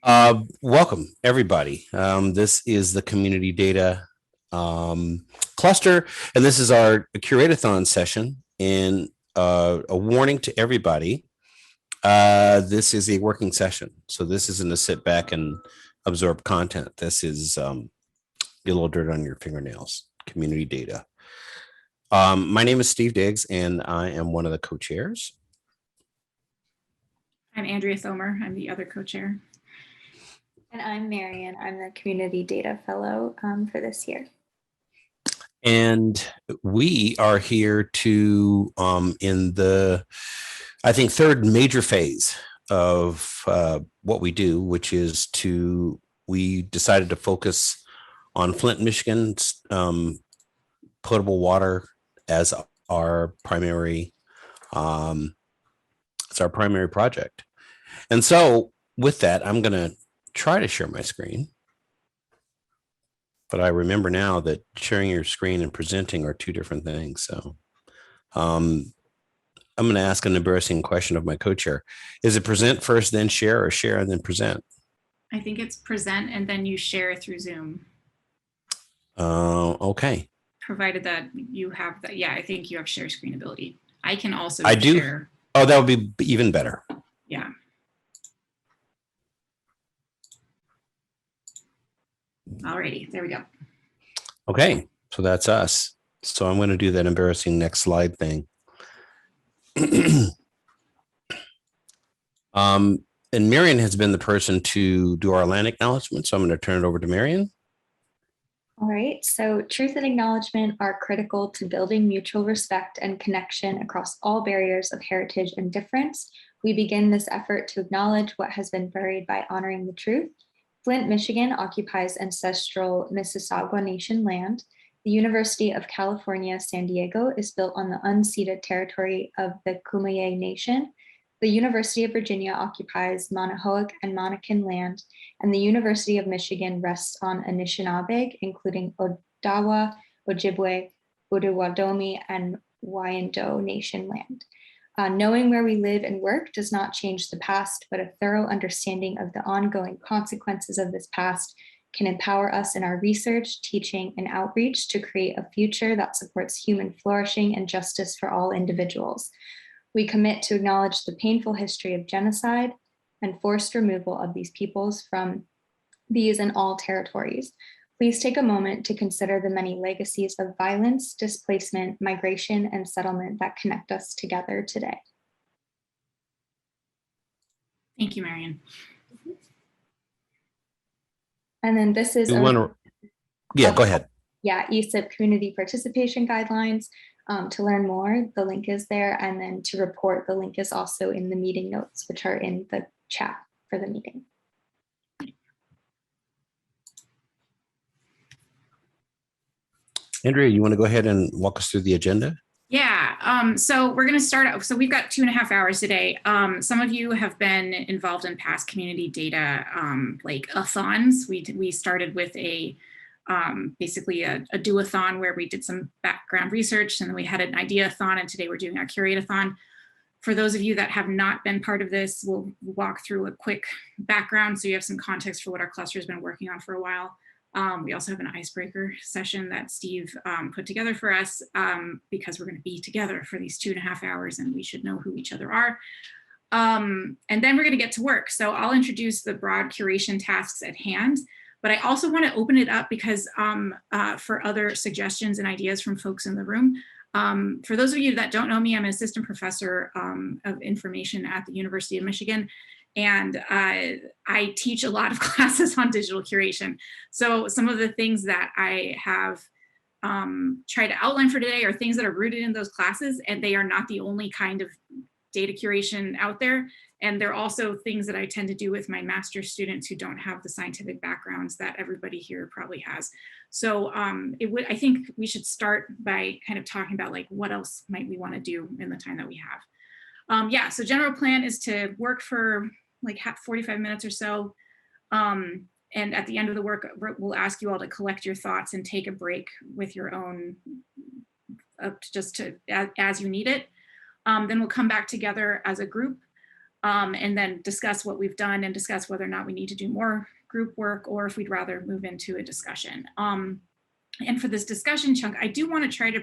Welcome, everybody. This is the community data cluster, and this is our Curate-a-thon session. And a warning to everybody, this is a working session. So this isn't to sit back and absorb content. This is get a little dirt on your fingernails, community data. My name is Steve Diggs, and I am one of the co-chairs. I'm Andrea Thomer. I'm the other co-chair. And I'm Marian. I'm the Community Data Fellow for this year. And we are here to, in the, I think, third major phase of what we do, which is we decided to focus on Flint, Michigan's potable water as our primary, project. And so with that, I'm going to try to share my screen. But I remember now that sharing your screen and presenting are two different things. So I'm going to ask an embarrassing question of my co-chair. Is it present first, then share, or share and then present? I think it's present and then you share through Zoom. Okay. Provided that you have that. Yeah, I think you have share screen ability. I can also share. Oh, that would be even better. Yeah. Alrighty, there we go. Okay, so that's us. So I'm going to do that embarrassing next slide thing. And Marian has been the person to do our land acknowledgement, so I'm going to turn it over to Marian. All right, so truth and acknowledgement are critical to building mutual respect and connection across all barriers of heritage and difference. We begin this effort to acknowledge what has been buried by honoring the truth. Flint, Michigan occupies ancestral Mississauga Nation land. The University of California, San Diego is built on the unceded territory of the Kumeyaay Nation. The University of Virginia occupies Manahoac and Monacan land, and the University of Michigan rests on Anishinaabe, including Odawa, Ojibwe, Potawatomi, and Wyandot Nation land. Knowing where we live and work does not change the past, but a thorough understanding of the ongoing consequences of this past can empower us in our research, teaching, and outreach to create a future that supports human flourishing and justice for all individuals. We commit to acknowledge the painful history of genocide and forced removal of these peoples from these and all territories. Please take a moment to consider the many legacies of violence, displacement, migration, and settlement that connect us together today. Thank you, Marian. And then this is go ahead. Yeah, Esips community participation guidelines. To learn more, the link is there, and then to report, the link is also in the meeting notes, which are in the chat for the meeting. Andrea, you want to go ahead and walk us through the agenda? Yeah, so we're going to start out. So we've got 2.5 hours today. Some of you have been involved in past community data like athons. We started with a basically a do-a-thon where we did some background research, and then we had an Ideathon, and today we're doing our Curate-a-thon. For those of you that have not been part of this, we'll walk through a quick background so you have some context for what our cluster has been working on for a while. We also have an icebreaker session that Steve put together for us because we're going to be together for these 2.5 hours and we should know who each other are. And then we're going to get to work. So I'll introduce the broad curation tasks at hand, but I also want to open it up because for other suggestions and ideas from folks in the room. For those of you that don't know me, I'm an assistant professor of information at the University of Michigan. And I teach a lot of classes on digital curation. So some of the things that I have tried to outline for today are things that are rooted in those classes, and they are not the only kind of data curation out there. And they're also things that I tend to do with my master's students who don't have the scientific backgrounds that everybody here probably has. So I think we should start by kind of talking about like what else might we want to do in the time that we have. Yeah, so general plan is to work for like 45 minutes or so. And at the end of the work, we'll ask you all to collect your thoughts and take a break with your own, just to as you need it. Then we'll come back together as a group and then discuss what we've done and discuss whether or not we need to do more group work or if we'd rather move into a discussion. And for this discussion chunk, I do want to try to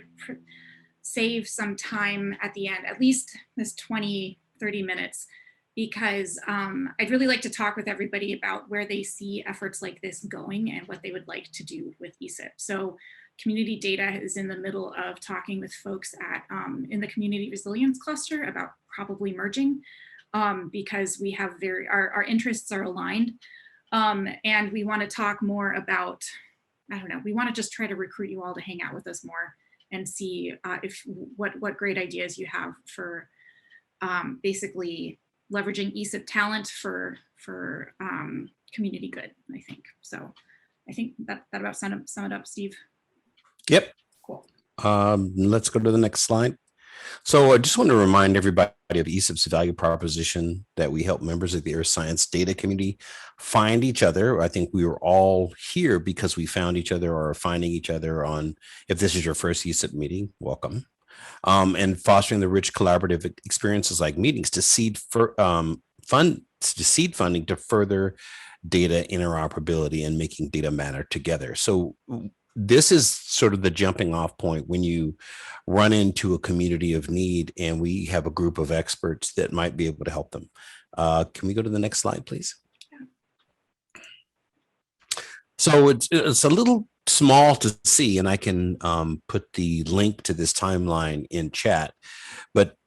save some time at the end, at least this 20, 30 minutes, because I'd really like to talk with everybody about where they see efforts like this going and what they would like to do with Esip. So community data is in the middle of talking with folks at in the community resilience cluster about probably merging because we have our interests are aligned. And we want to talk more about, I don't know, we want to just try to recruit you all to hang out with us more and see what great ideas you have for basically leveraging Esip talent for community good, I think. So I think that about sum it up, Steve. Yep. Cool. Let's go to the next slide. So I just want to remind everybody of Esip's value proposition that we help members of the earth science data community find each other. I think we were all here because we found each other or are finding each other on, if this is your first Esip meeting, welcome. And fostering the rich collaborative experiences like meetings to seed funding to further data interoperability and making data matter together. So this is sort of the jumping off point when you run into a community of need and we have a group of experts that might be able to help them. Can we go to the next slide, please? Yeah. So it's a little small to see, and I can put the link to this timeline in chat, but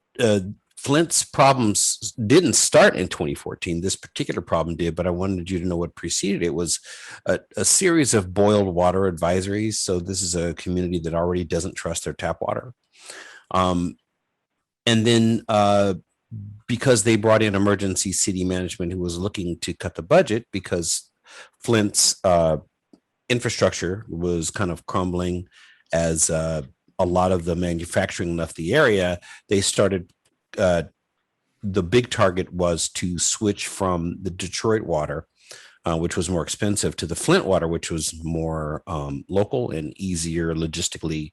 Flint's problems didn't start in 2014. This particular problem did, but I wanted you to know what preceded it was a series of boiled water advisories. So this is a community that already doesn't trust their tap water. And then because they brought in emergency city management who was looking to cut the budget because Flint's infrastructure was kind of crumbling as a lot of the manufacturing left the area, they started the big target was to switch from the Detroit water, which was more expensive, to the Flint water, which was more local and easier logistically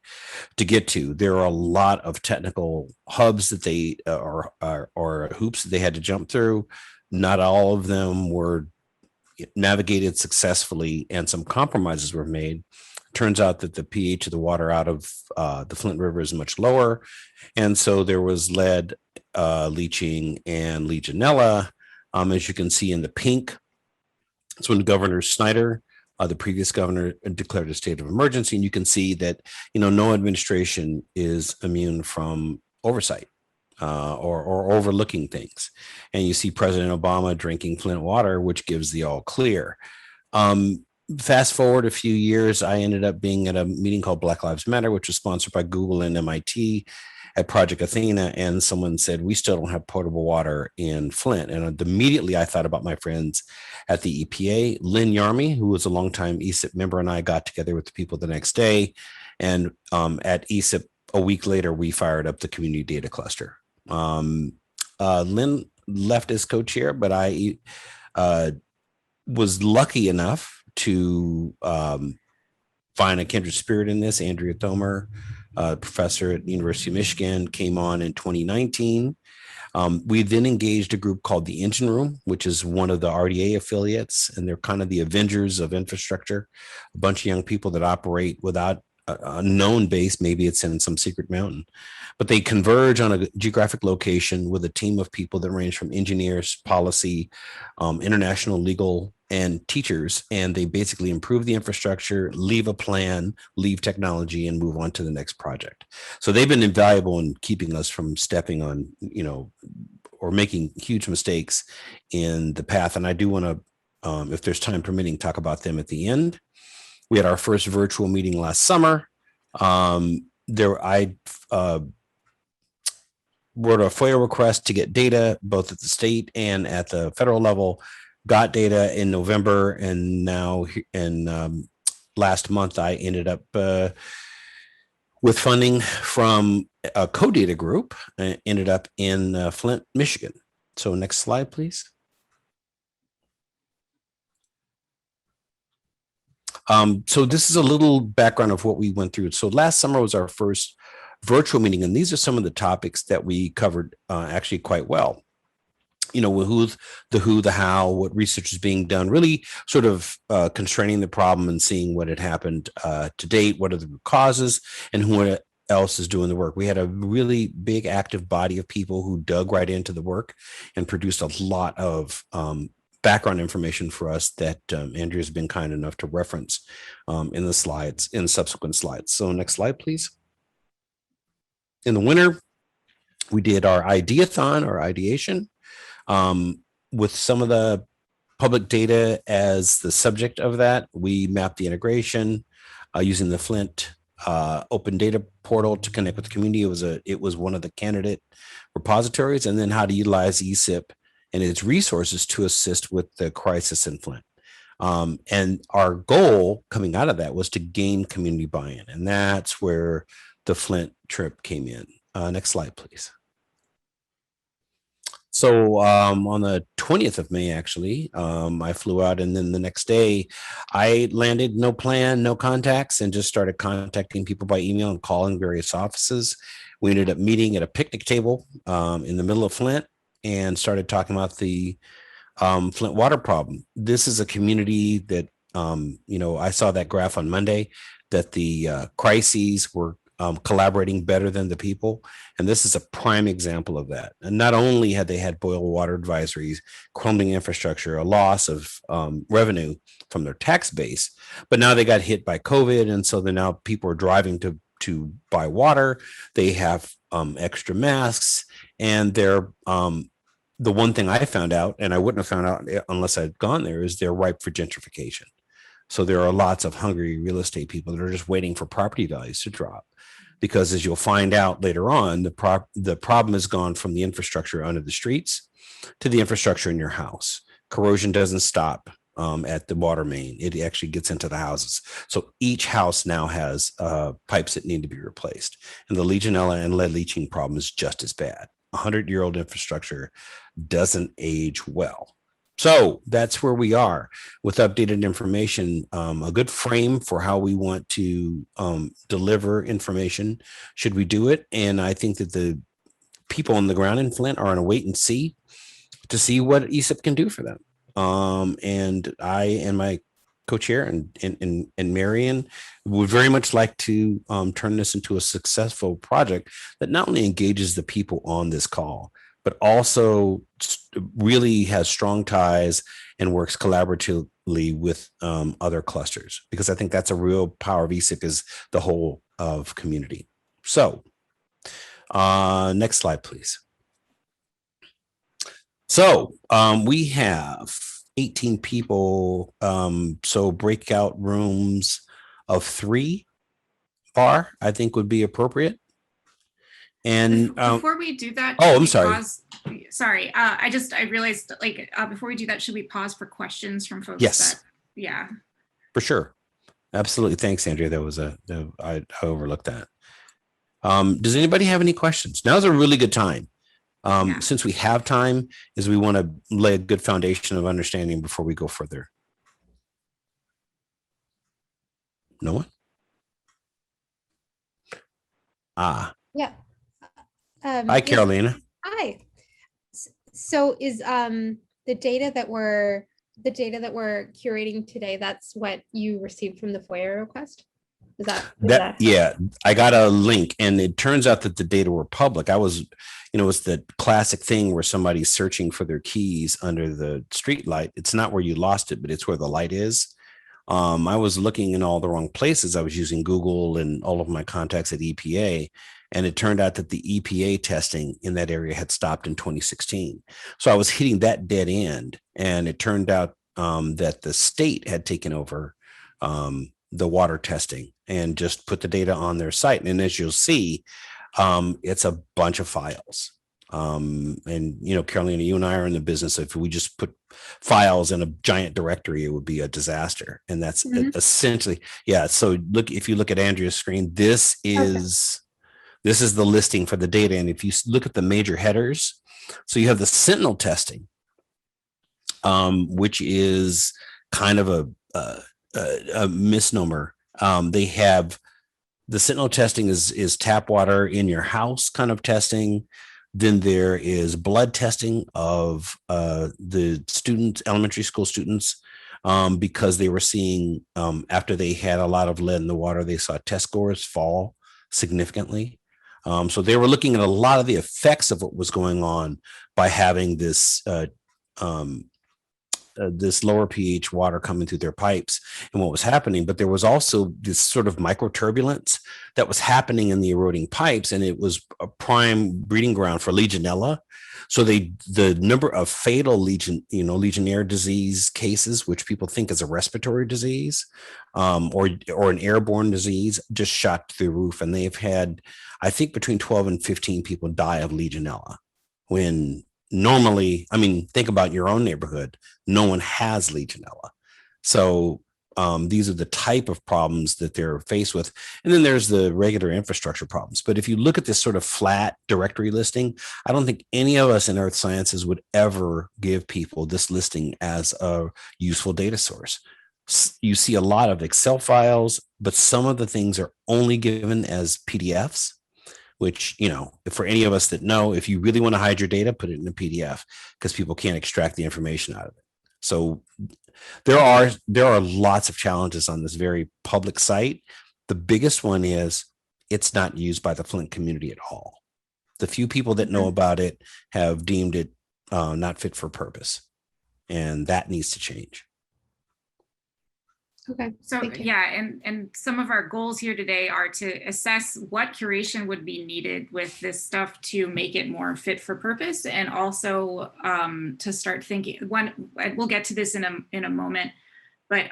to get to. There are a lot of technical hubs that they or hoops that they had to jump through. Not all of them were navigated successfully, and some compromises were made. Turns out that the pH of the water out of the Flint River is much lower. And so there was lead leaching and Legionella. As you can see in the pink, it's when Governor Snyder, the previous governor, declared a state of emergency. And you can see that, no administration is immune from oversight or overlooking things. And you see President Obama drinking Flint water, which gives the all clear. Fast forward a few years, I ended up being at a meeting called Black Lives Matter, which was sponsored by Google and MIT at Project Athena. And someone said, we still don't have potable water in Flint. And immediately I thought about my friends at the EPA. Lynn Yarmy, who was a longtime Esip member, and I got together with the people the next day. And at Esip, a week later, we fired up the community data cluster. Lynn left as co-chair, but I was lucky enough to find a kindred spirit in this. Andrea Thomer, professor at the University of Michigan, came on in 2019. We then engaged a group called the Engine Room, which is one of the RDA affiliates, and they're kind of the Avengers of infrastructure, a bunch of young people that operate without a known base. Maybe it's in some secret mountain, but they converge on a geographic location with a team of people that range from engineers, policy, international legal, and teachers, and they basically improve the infrastructure, leave a plan, leave technology, and move on to the next project. So they've been invaluable in keeping us from stepping on, or making huge mistakes in the path. And I do want to, if there's time permitting, talk about them at the end. We had our first virtual meeting last summer. I wrote a FOIA request to get data, both at the state and at the federal level. Got data in November, and now in last month I ended up with funding from a co-data group. Ended up in Flint, Michigan. So next slide, please. So this is a little background of what we went through. So last summer was our first virtual meeting, and these are some of the topics that we covered actually quite well. who's the who, the how, what research is being done, really sort of constraining the problem and seeing what had happened to date, what are the causes, and who else is doing the work. We had a really big active body of people who dug right into the work and produced a lot of background information for us that Andrea has been kind enough to reference in the slides, in subsequent slides. So next slide, please. In the winter, we did our Ideathon, or ideation, with some of the public data as the subject of that. We mapped the integration using the Flint open data portal to connect with the community. It was one of the candidate repositories, and then how to utilize ESIP and its resources to assist with the crisis in Flint. And our goal coming out of that was to gain community buy-in, and that's where the Flint Trip came in. Next slide, please. So on the 20th of May, actually, I flew out, and then the next day I landed, no plan, no contacts, and just started contacting people by email and calling various offices. We ended up meeting at a picnic table in the middle of Flint and started talking about the Flint water problem. This is a community that, I saw that graph on Monday that the crises were collaborating better than the people. And this is a prime example of that. And not only had they had boil water advisories, crumbling infrastructure, a loss of revenue from their tax base, but now they got hit by COVID. And so then now people are driving to buy water. They have extra masks, and they're the one thing I found out, and I wouldn't have found out unless I'd gone there, is they're ripe for gentrification. So there are lots of hungry real estate people that are just waiting for property values to drop. Because as you'll find out later on, the problem has gone from the infrastructure under the streets to the infrastructure in your house. Corrosion doesn't stop at the water main. It actually gets into the houses. So each house now has pipes that need to be replaced. And the Legionella and lead leaching problem is just as bad. 100-year-old infrastructure doesn't age well. So that's where we are with updated information, a good frame for how we want to deliver information should we do it. And I think that the people on the ground in Flint are on a wait and see to see what ESIP can do for them. And I and my co-chair and Marion would very much like to turn this into a successful project that not only engages the people on this call, but also really has strong ties and works collaboratively with other clusters, because I think that's a real power of ESIP, is the whole of community. So next slide, please. So we have 18 people. So breakout rooms of 3 I think would be appropriate. And before we do that, I'm sorry. Sorry, I realized, before we do that, should we pause for questions from folks? Yes. Yeah. For sure. Absolutely. Thanks, Andrea. That was I overlooked that. Does anybody have any questions? Now's a really good time. Yeah. Since we have time, is we want to lay a good foundation of understanding before we go further. No one? Yeah. Hi, Carolina. Hi. So is the data that we're curating today, that's what you received from the FOIA request? Is that yeah, I got a link, and it turns out that the data were public. I was, it's the classic thing where somebody's searching for their keys under the street light. It's not where you lost it, but it's where the light is. I was looking in all the wrong places. I was using Google and all of my contacts at EPA, and it turned out that the EPA testing in that area had stopped in 2016. So I was hitting that dead end, and it turned out that the state had taken over the water testing and just put the data on their site. And as you'll see, it's a bunch of files. And, Carolina, you and I are in the business. If we just put files in a giant directory, it would be a disaster. And that's essentially, yeah. So if you look at Andrea's screen, this is the listing for the data. And if you look at the major headers, so you have the Sentinel testing, which is kind of a misnomer. They have the Sentinel testing is tap water in your house kind of testing. Then there is blood testing of the students, elementary school students, because they were seeing, after they had a lot of lead in the water, they saw test scores fall significantly. So they were looking at a lot of the effects of what was going on by having this lower pH water coming through their pipes and what was happening. But there was also this sort of microturbulence that was happening in the eroding pipes, and it was a prime breeding ground for Legionella. So the number of fatal Legionnaire disease cases, which people think is a respiratory disease, or an airborne disease, just shot through the roof. And they've had, I think, between 12 and 15 people die of Legionella, when normally, I mean, think about your own neighborhood. No one has Legionella. So these are the type of problems that they're faced with. And then there's the regular infrastructure problems. But if you look at this sort of flat directory listing, I don't think any of us in earth sciences would ever give people this listing as a useful data source. You see a lot of Excel files, but some of the things are only given as PDFs, which, for any of us that know, if you really want to hide your data, put it in a PDF, because people can't extract the information out of it. So there are lots of challenges on this very public site. The biggest one is it's not used by the Flint community at all. The few people that know about it have deemed it not fit for purpose, and that needs to change. Okay. So thank you. yeah, and some of our goals here today are to assess what curation would be needed with this stuff to make it more fit for purpose, and also to start thinking. We'll get to this in a moment, but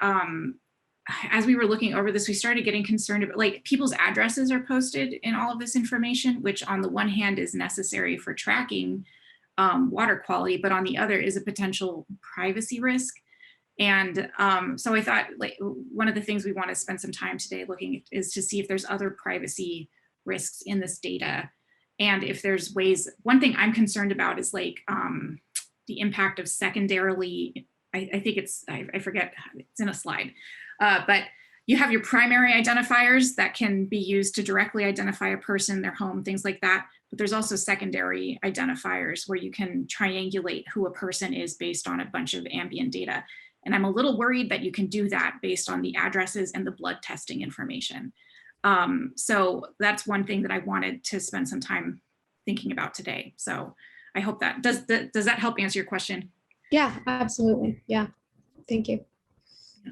as we were looking over this, we started getting concerned about, like, people's addresses are posted in all of this information, which on the one hand is necessary for tracking water quality, but on the other is a potential privacy risk. And so I thought, like, one of the things we want to spend some time today looking at is to see if there's other privacy risks in this data. And if there's ways, one thing I'm concerned about is like the impact of secondarily, I think I forget, it's in a slide, but you have your primary identifiers that can be used to directly identify a person, their home, things like that. But there's also secondary identifiers where you can triangulate who a person is based on a bunch of ambient data. And I'm a little worried that you can do that based on the addresses and the blood testing information. So that's one thing that I wanted to spend some time thinking about today. So I hope that, does that help answer your question? Yeah, absolutely. Yeah. Thank you. Yeah.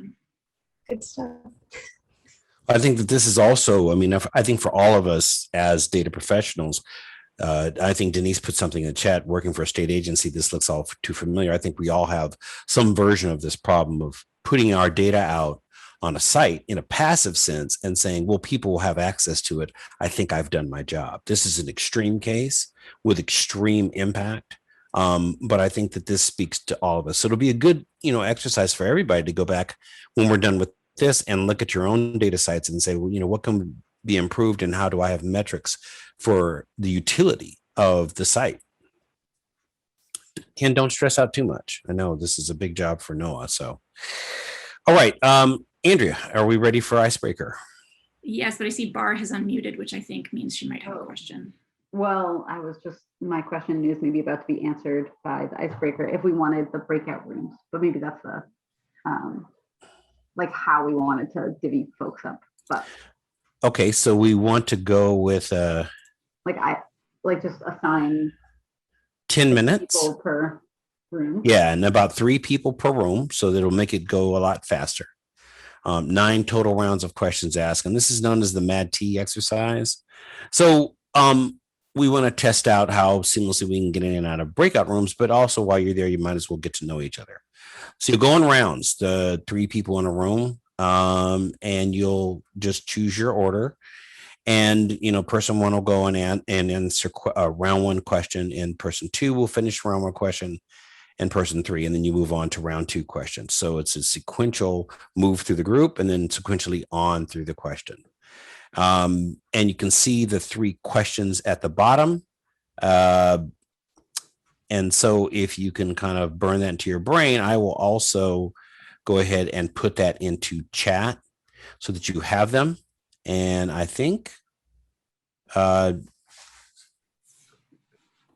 Good stuff. I think that this is also, I think for all of us as data professionals, I think Denise put something in the chat, working for a state agency, this looks all too familiar. I think we all have some version of this problem of putting our data out on a site in a passive sense and saying, well, people will have access to it. I think I've done my job. This is an extreme case with extreme impact. But I think that this speaks to all of us. So it'll be a good, exercise for everybody to go back when we're done with this and look at your own data sites and say, well, what can be improved and how do I have metrics for the utility of the site? Ken, don't stress out too much. I know this is a big job for Noah. So, all right. Andrea, are we ready for icebreaker? Yes, but I see Bar has unmuted, which I think means she might have a question. Well, my question is maybe about to be answered by the icebreaker if we wanted the breakout rooms, but maybe that's the, like how we wanted to divvy folks up. But okay, so we want to go with just assign 10 minutes people per room. Yeah, and about 3 people per room, so that'll make it go a lot faster. 9 total rounds of questions asked, and this is known as the MAD-T exercise. So we want to test out how seamlessly we can get in and out of breakout rooms, but also while you're there, you might as well get to know each other. So you'll go in rounds, the 3 people in a room, and you'll just choose your order. And, person 1 will go in and answer round 1 question, and person 2 will finish round 1 question, and person 3, and then you move on to round 2 questions. So it's a sequential move through the group and then sequentially on through the question. And you can see the 3 questions at the bottom. And so if you can kind of burn that into your brain, I will also go ahead and put that into chat so that you have them. And I think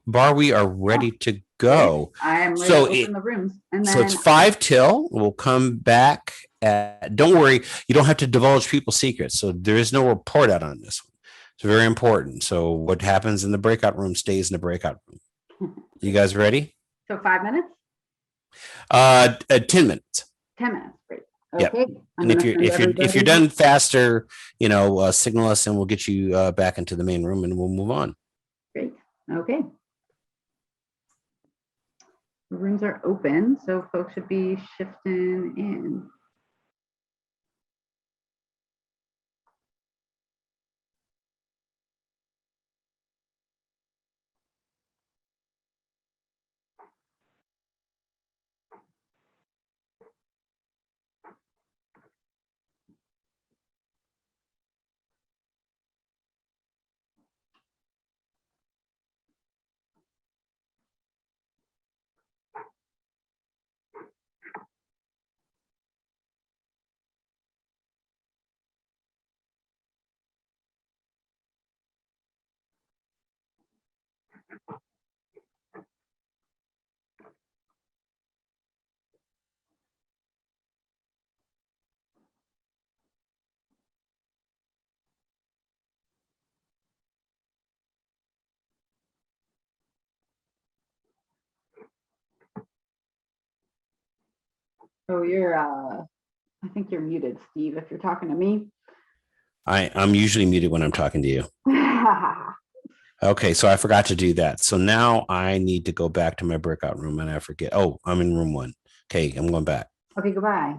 Bar, we are ready to go. I'm ready So to open the rooms. And So then it's 5 till. We'll come back. Don't worry, you don't have to divulge people's secrets. So there is no report out on this one. It's very important. So what happens in the breakout room stays in the breakout room. You guys ready? so 5 minutes, 10 minutes. 10 minutes. Great. Yep. Okay. And if you're done faster, signal us and we'll get you back into the main room and we'll move on. Great. Okay. The rooms are open, so folks should be shifting in. Oh, I think you're muted, Steve, if you're talking to me. I'm usually muted when I'm talking to you. Okay, so I forgot to do that. So now I need to go back to my breakout room and I forget. Oh, I'm in room 1. Okay, I'm going back. Okay, goodbye.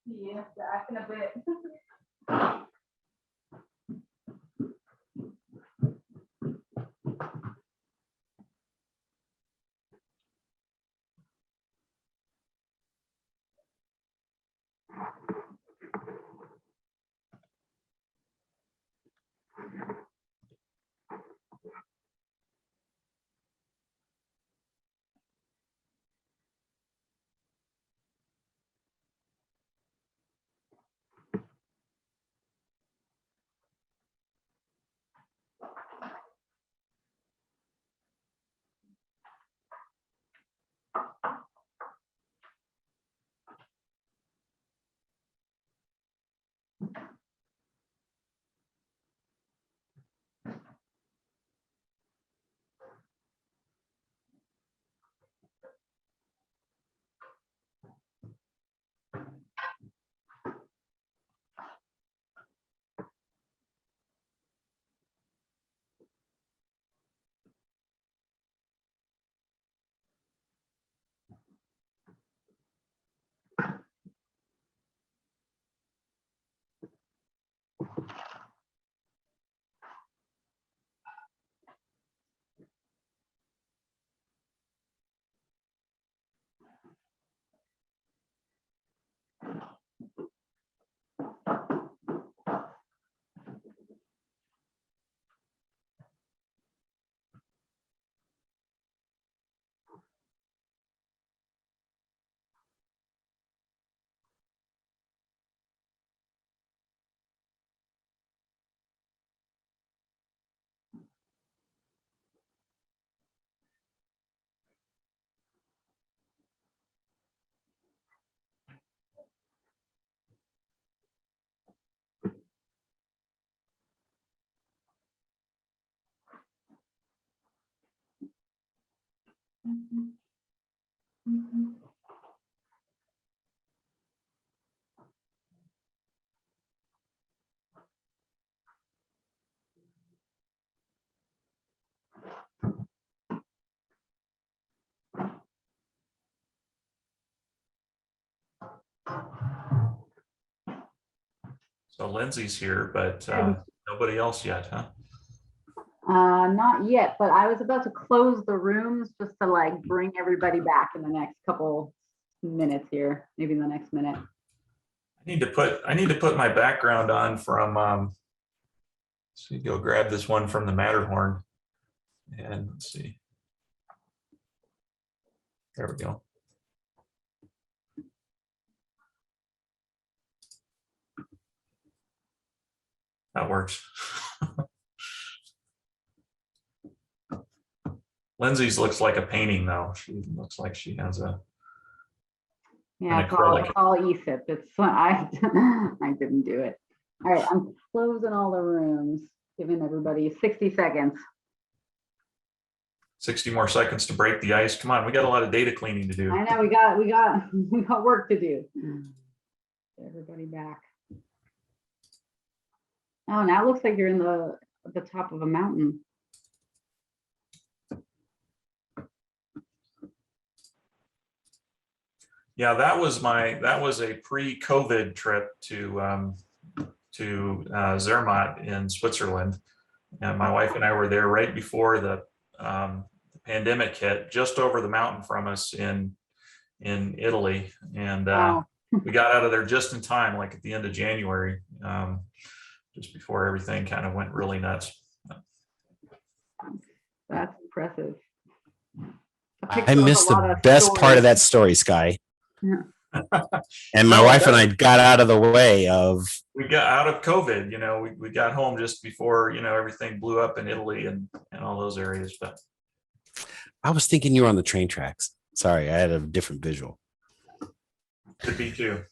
See you back in a bit. So Lindsay's here, but nobody else yet, huh? Not yet, but I was about to close the rooms just to like bring everybody back in the next couple minutes here, maybe in the next minute. I need to put my background on from so you go grab this one from the Matterhorn and let's see. There we go. That works. Lindsay's looks like a painting though. She looks like she has a Yeah, an it's all, acrylic. it's all Esips. It's I didn't do it. All right, I'm closing all the rooms, giving everybody 60 seconds. 60 more seconds to break the ice. Come on, we got a lot of data cleaning to do. I know we got work to do. Get everybody back. Oh, now it looks like you're in the top of a mountain. Yeah, that was a pre-COVID trip to Zermatt in Switzerland, and my wife and I were there right before the pandemic hit, just over the mountain from us in Italy, and Wow. we got out of there just in time, like at the end of January, just before everything kind of went really nuts. That's impressive. I missed the best part of that story, Sky. Yeah. And my wife and I got out of the way of. We got out of COVID, you know, we got home just before, you know, everything blew up in Italy and all those areas. But I was thinking you were on the train tracks. Sorry, I had a different visual. could be too.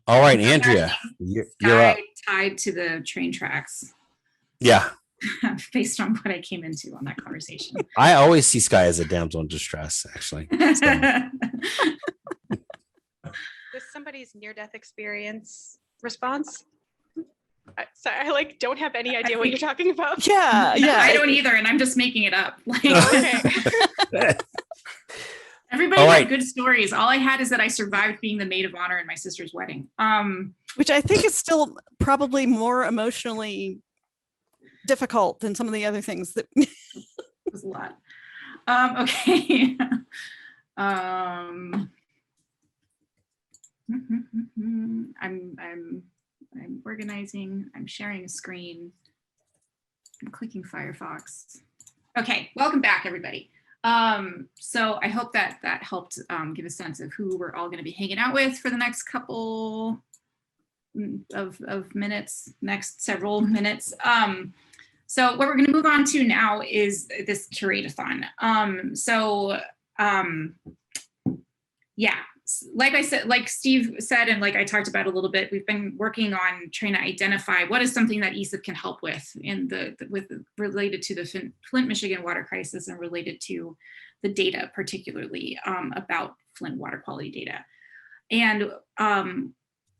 All right, Andrea, you're up. Sky tied to the train tracks Yeah, based on what I came into on that conversation. I always see Sky as a damsel in distress, actually. So, With somebody's near-death experience response. Sorry, I like don't have any idea what you're talking about. Yeah, yeah. I don't either, and I'm just making it up. Like, Okay. Everybody All had right. good stories. All I had is that I survived being the maid of honor in my sister's wedding. Which I think is still probably more emotionally difficult than some of the other things that. It was a lot. Okay. I'm organizing. I'm sharing a screen. I'm clicking Firefox. Okay, welcome back, everybody. So I hope that that helped give a sense of who we're all going to be hanging out with for the next couple of minutes, next several minutes. So what we're going to move on to now is this Curate-a-thon. Yeah, like I said, like Steve said, and like I talked about a little bit, we've been working on trying to identify what is something that Esip can help with in related to the Flint, Michigan water crisis and related to the data, particularly about Flint water quality data. And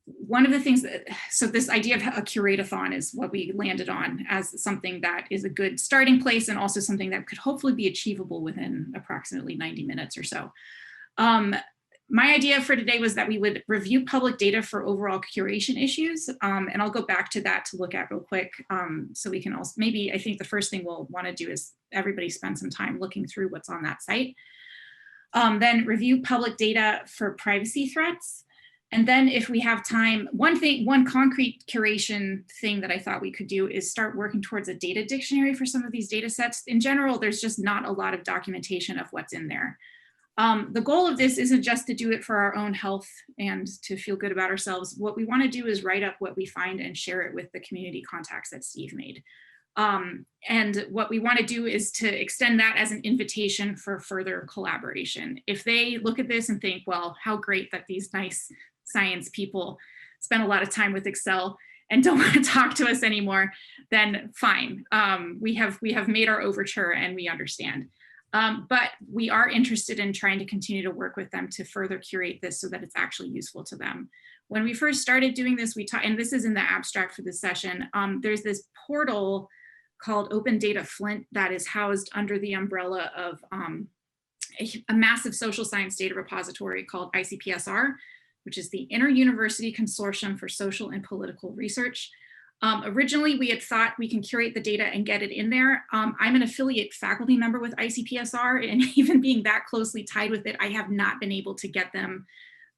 one of the things so this idea of a Curate-a-thon is what we landed on as something that is a good starting place and also something that could hopefully be achievable within approximately 90 minutes or so. My idea for today was that we would review public data for overall curation issues. And I'll go back to that to look at real quick. So we can also, maybe I think the first thing we'll want to do is everybody spend some time looking through what's on that site. Then review public data for privacy threats. And then if we have time, one concrete curation thing that I thought we could do is start working towards a data dictionary for some of these data sets. In general, there's just not a lot of documentation of what's in there. The goal of this isn't just to do it for our own health and to feel good about ourselves. What we want to do is write up what we find and share it with the community contacts that Steve made. And what we want to do is to extend that as an invitation for further collaboration. If they look at this and think, well, how great that these nice science people spend a lot of time with Excel and don't want to talk to us anymore, then fine. We have made our overture and we understand. But we are interested in trying to continue to work with them to further curate this so that it's actually useful to them. When we first started doing this, and this is in the abstract for this session, there's this portal called Open Data Flint that is housed under the umbrella of a massive social science data repository called ICPSR, which is the Inter-University Consortium for Social and Political Research. Originally, we had thought we can curate the data and get it in there. I'm an affiliate faculty member with ICPSR, and even being that closely tied with it, I have not been able to get them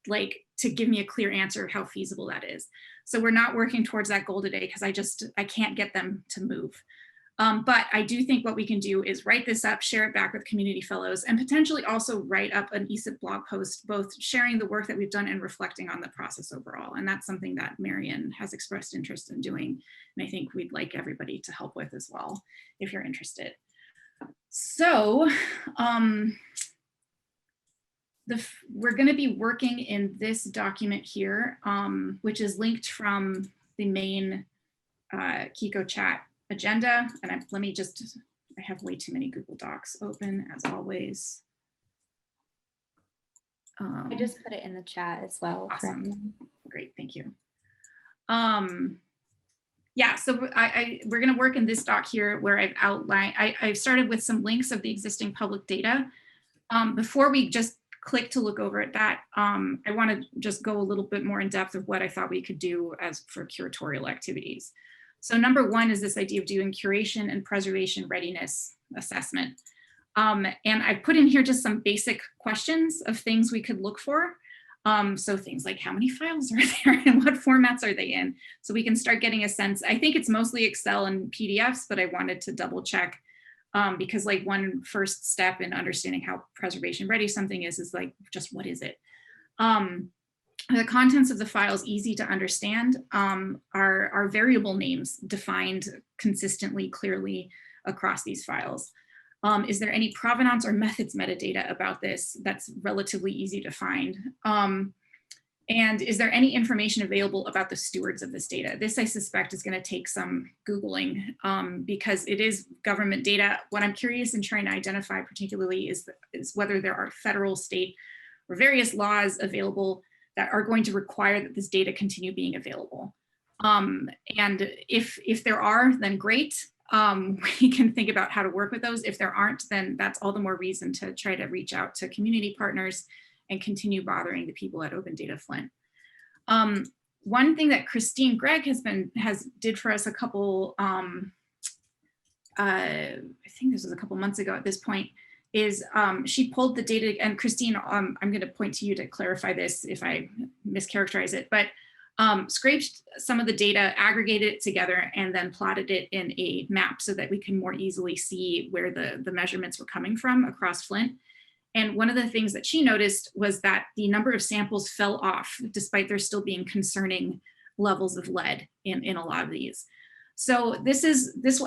to give me a clear answer of how feasible that is. So we're not working towards that goal today because I can't get them to move. But I do think what we can do is write this up, share it back with community fellows, and potentially also write up an Esip blog post, both sharing the work that we've done and reflecting on the process overall. And that's something that Marian has expressed interest in doing. And I think we'd like everybody to help with as well, if you're interested. So we're going to be working in this document here, which is linked from the main Kiko chat agenda. And I have way too many Google Docs open as always. I just put it in the chat as well. Awesome. Great, thank you. Yeah, so we're going to work in this doc here where I've outlined, I've started with some links of the existing public data. Before we just click to look over at that, I want to just go a little bit more in depth of what I thought we could do as for curatorial activities. So number one is this idea of doing curation and preservation readiness assessment. And I put in here just some basic questions of things we could look for. So things like how many files are there and what formats are they in? So we can start getting a sense. I think it's mostly Excel and PDFs, but I wanted to double check because one first step in understanding how preservation ready something is just what is it? The contents of the files, easy to understand, are variable names defined consistently, clearly across these files. Is there any provenance or methods metadata about this that's relatively easy to find? And is there any information available about the stewards of this data? This, I suspect, is going to take some Googling because it is government data. What I'm curious in trying to identify particularly is whether there are federal, state, or various laws available that are going to require that this data continue being available. And if there are, then great. we can think about how to work with those. If there aren't, then that's all the more reason to try to reach out to community partners and continue bothering the people at Open Data Flint. One thing that Christine Gregg did for us a couple, I think this was a couple months ago at this point, is she pulled the data, and Christine, I'm going to point to you to clarify this if I mischaracterize it, but scraped some of the data, aggregated it together, and then plotted it in a map so that we can more easily see where the measurements were coming from across Flint. And one of the things that she noticed was that the number of samples fell off, despite there still being concerning levels of lead in a lot of these. So this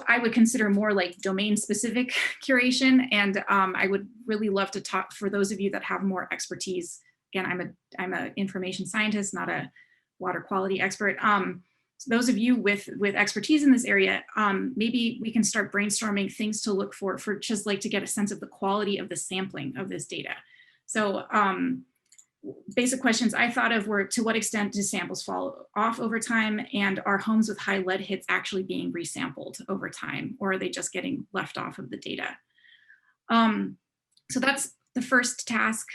I would consider more like domain specific curation. And I would really love to talk, for those of you that have more expertise. Again, I'm an information scientist, not a water quality expert. So those of you with expertise in this area, maybe we can start brainstorming things to look for just like to get a sense of the quality of the sampling of this data. So basic questions I thought of were, to what extent do samples fall off over time, and are homes with high lead hits actually being resampled over time, or are they just getting left off of the data? So that's the first task.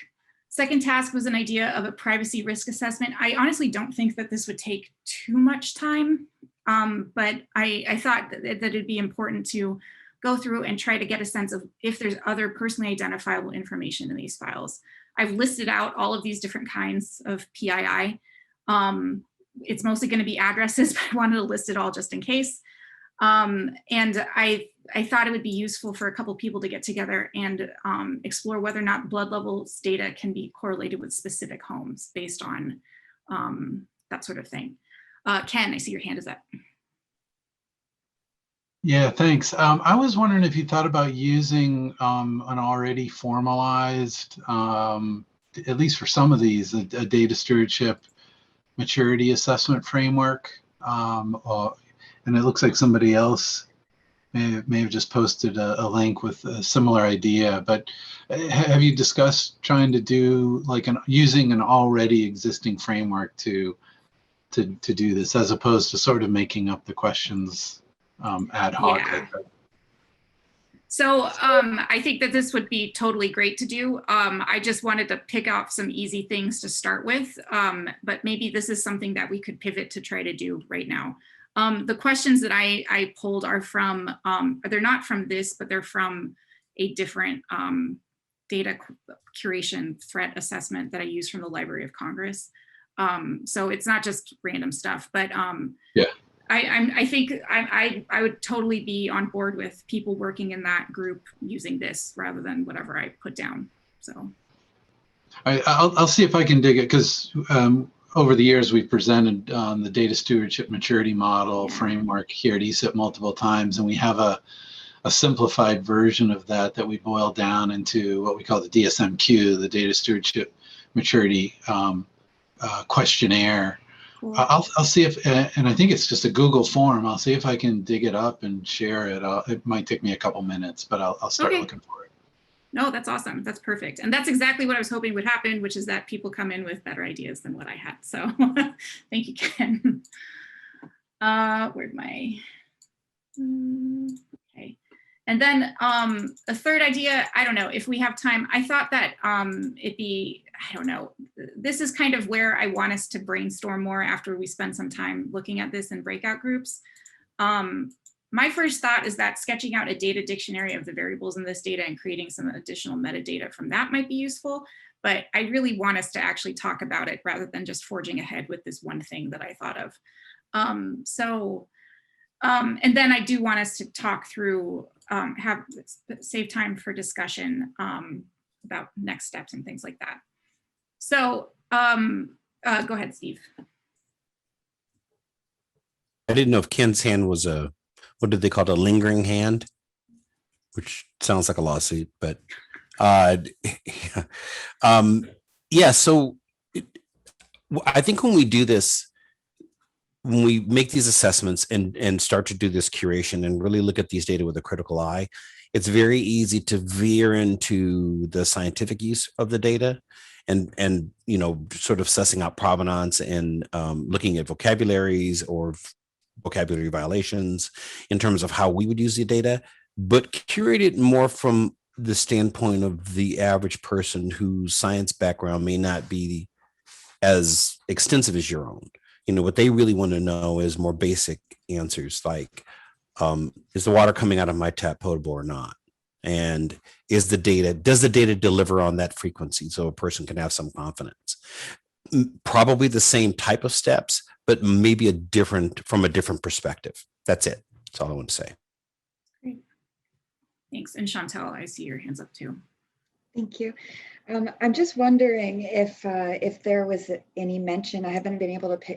Second task was an idea of a privacy risk assessment. I honestly don't think that this would take too much time, but I thought that it'd be important to go through and try to get a sense of if there's other personally identifiable information in these files. I've listed out all of these different kinds of PII. It's mostly going to be addresses, but I wanted to list it all just in case. And I thought it would be useful for a couple people to get together and explore whether or not blood levels data can be correlated with specific homes based on that sort of thing. Ken, I see your hand is up. Yeah, thanks. I was wondering if you thought about using an already formalized, at least for some of these, a data stewardship maturity assessment framework. And it looks like somebody else may have just posted a link with a similar idea, but have you discussed trying to do like using an already existing framework to do this, as opposed to sort of making up the questions ad hoc? Yeah. So I think that this would be totally great to do. I just wanted to pick out some easy things to start with, but maybe this is something that we could pivot to try to do right now. The questions that I pulled are from, they're not from this, but they're from a different data curation threat assessment that I use from the Library of Congress. So it's not just random stuff, but yeah. I think I would totally be on board with people working in that group using this rather than whatever I put down. So I'll see if I can dig it, because over the years we've presented the data stewardship maturity model framework here at Esip multiple times, and we have a simplified version of that we boil down into what we call the DSMQ, the data stewardship maturity questionnaire. I'll see if, and I think it's just a Google form. I'll see if I can dig it up and share it. It might take me a couple minutes, but I'll start looking for it. No, that's awesome. That's perfect. And that's exactly what I was hoping would happen, which is that people come in with better ideas than what I had. So thank you, Ken. Where'd my, okay. And then the third idea, I don't know if we have time. I thought that it'd be, I don't know, this is kind of where I want us to brainstorm more after we spend some time looking at this in breakout groups. My first thought is that sketching out a data dictionary of the variables in this data and creating some additional metadata from that might be useful, but I really want us to actually talk about it rather than just forging ahead with this one thing that I thought of. And then I do want us to talk through, save time for discussion about next steps and things like that. So go ahead, Steve. I didn't know if Ken's hand was a, what did they call it, a lingering hand, which sounds like a lawsuit, but yeah. So I think when we do this, when we make these assessments and start to do this curation and really look at these data with a critical eye, it's very easy to veer into the scientific use of the data and you know, sort of sussing out provenance and looking at vocabularies or vocabulary violations, in terms of how we would use the data, but curate it more from the standpoint of the average person whose science background may not be as extensive as your own. You know, what they really want to know is more basic answers like, is the water coming out of my tap potable or not? And does the data deliver on that frequency so a person can have some confidence? Probably the same type of steps, but maybe from a different perspective. That's it. That's all I want to say. Great. Thanks. And Chantel, I see your hands up too. Thank you. I'm just wondering if there was any mention, I haven't been able to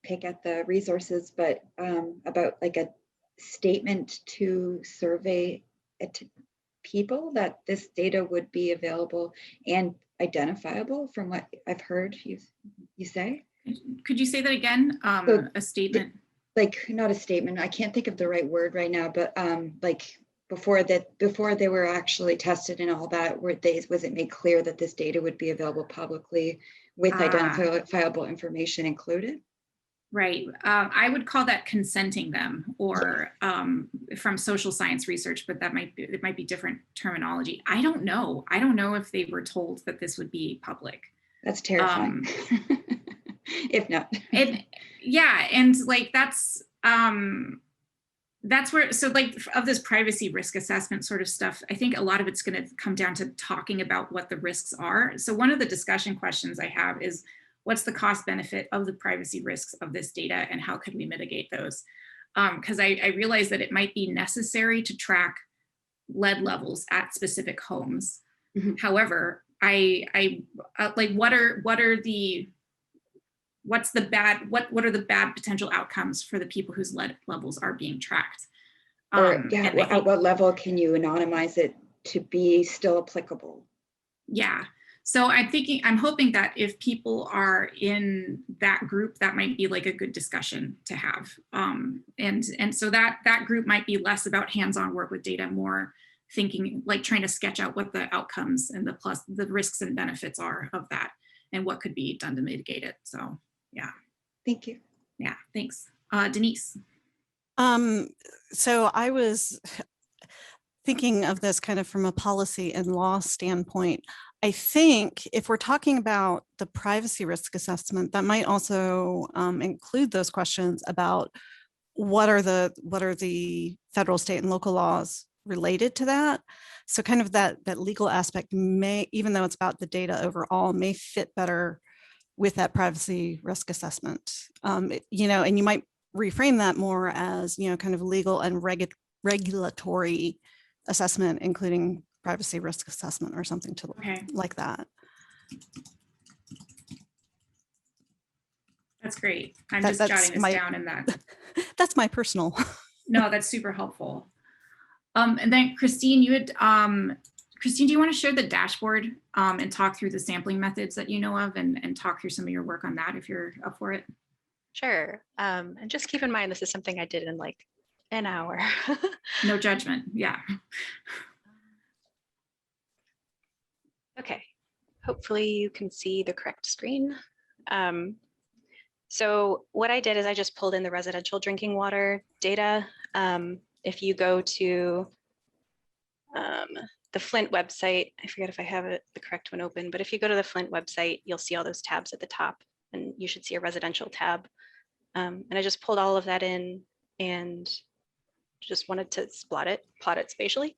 pick at the resources, but about like a statement to survey people that this data would be available and identifiable from what I've heard you say. Could you say that again? So a statement? Like not a statement, I can't think of the right word right now, but like before they were actually tested and all that, was it made clear that this data would be available publicly with identifiable information included? Right. I would call that consenting them, or from social science research, but it might be different terminology. I don't know. I don't know if they were told that this would be public. That's terrifying. If not. Yeah, and like that's where, so like of this privacy risk assessment sort of stuff, I think a lot of it's going to come down to talking about what the risks are. So one of the discussion questions I have is, what's the cost benefit of the privacy risks of this data and how can we mitigate those? Because I realize that it might be necessary to track lead levels at specific homes. Mm-hmm. However, like what are the bad potential outcomes for the people whose lead levels are being tracked? At what level can you anonymize it to be still applicable? Yeah. So I'm hoping that if people are in that group, that might be like a good discussion to have. And so that group might be less about hands-on work with data, more thinking, like trying to sketch out what the outcomes and the risks and benefits are of that and what could be done to mitigate it. So yeah. Thank you. Yeah, thanks. Denise. So I was thinking of this kind of from a policy and law standpoint. I think if we're talking about the privacy risk assessment, that might also include those questions about what are the federal, state, and local laws related to that. So kind of that legal aspect may, even though it's about the data overall, may fit better with that privacy risk assessment. You know, and you might reframe that more as, you know, kind of legal and regulatory assessment, including privacy risk assessment or something to like that. That's great. I'm just jotting this down in that. That's my personal. No, that's super helpful. And then Christine, Christine, do you want to share the dashboard and talk through the sampling methods that you know of and talk through some of your work on that if you're up for it? Sure. And just keep in mind, this is something I did in like an hour. No judgment. Yeah. Okay. Hopefully you can see the correct screen. So what I did is I just pulled in the residential drinking water data. If you go to the Flint website, I forget if I have the correct one open, but if you go to the Flint website, you'll see all those tabs at the top, and you should see a residential tab. And I just pulled all of that in and just wanted to plot it spatially.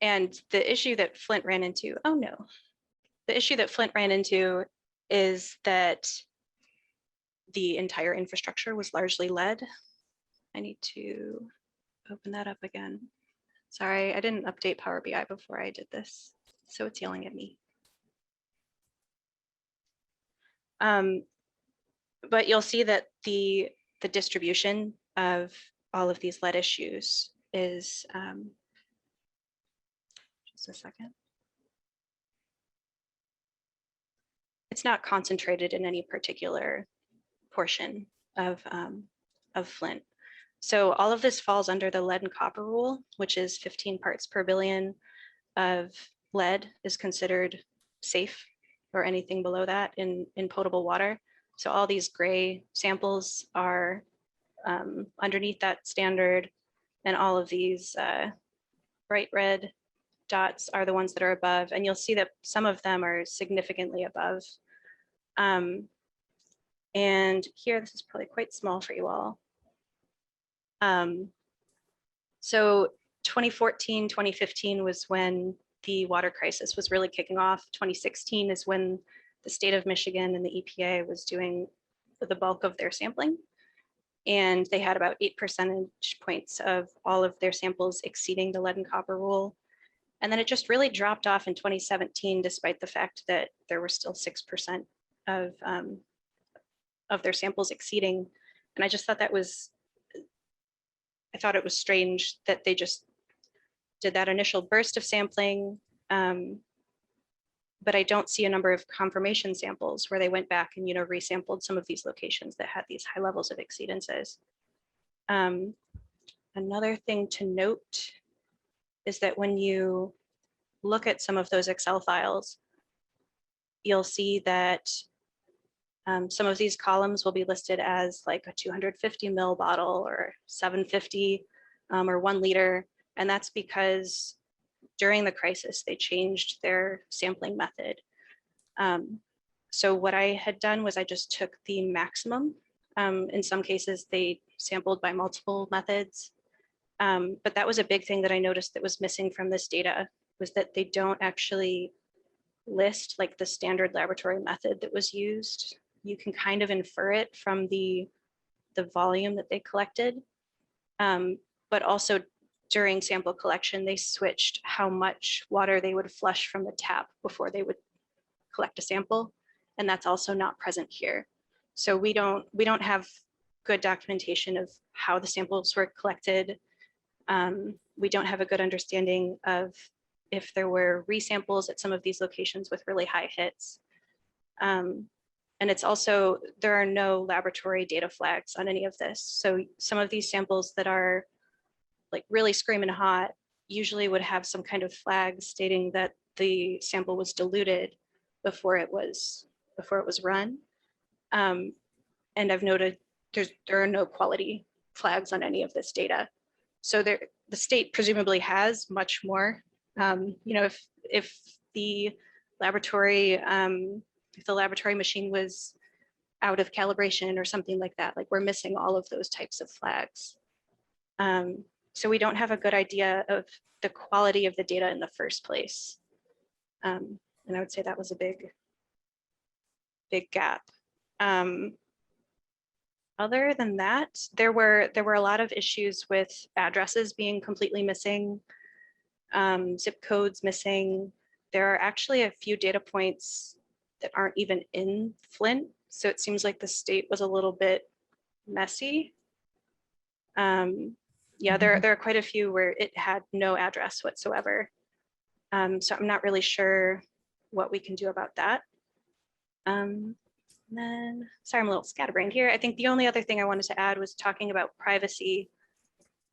And the issue that Flint ran into, the issue that Flint ran into is that the entire infrastructure was largely lead. I need to open that up again. Sorry, I didn't update Power BI before I did this, so it's yelling at me. But you'll see that the distribution of all of these lead issues is, just a second. It's not concentrated in any particular portion of Flint. So all of this falls under the lead and copper rule, which is 15 parts per billion of lead is considered safe, or anything below that in potable water. So all these gray samples are underneath that standard, and all of these bright red dots are the ones that are above, and you'll see that some of them are significantly above. And here, this is probably quite small for you all. So 2014, 2015 was when the water crisis was really kicking off. 2016 is when the state of Michigan and the EPA was doing the bulk of their sampling. And they had about 8 percentage points of all of their samples exceeding the lead and copper rule. And then it just really dropped off in 2017, despite the fact that there were still 6% of their samples exceeding. And I just thought that was, I thought it was strange that they just did that initial burst of sampling, but I don't see a number of confirmation samples where they went back and, resampled some of these locations that had these high levels of exceedances. Another thing to note is that when you look at some of those Excel files, you'll see that some of these columns will be listed as like a 250 ml bottle or 750 or 1 liter. And that's because during the crisis, they changed their sampling method. So what I had done was I just took the maximum. In some cases, they sampled by multiple methods. But that was a big thing that I noticed that was missing from this data, was that they don't actually list like the standard laboratory method that was used. You can kind of infer it from the volume that they collected, but also during sample collection, they switched how much water they would flush from the tap before they would collect a sample. And that's also not present here. So we don't have good documentation of how the samples were collected. We don't have a good understanding of if there were resamples at some of these locations with really high hits. And it's also, there are no laboratory data flags on any of this. So some of these samples that are like really screaming hot usually would have some kind of flag stating that the sample was diluted before it was run. And I've noted there are no quality flags on any of this data. So the state presumably has much more. If the laboratory machine was out of calibration or something like that, like we're missing all of those types of flags. So we don't have a good idea of the quality of the data in the first place. And I would say that was a big gap. Other than that, there were a lot of issues with addresses being completely missing, zip codes missing. There are actually a few data points that aren't even in Flint. So it seems like the state was a little bit messy. Yeah, there are quite a few where it had no address whatsoever. So I'm not really sure what we can do about that. And then, sorry, I'm a little scatterbrained here. I think the only other thing I wanted to add was talking about privacy.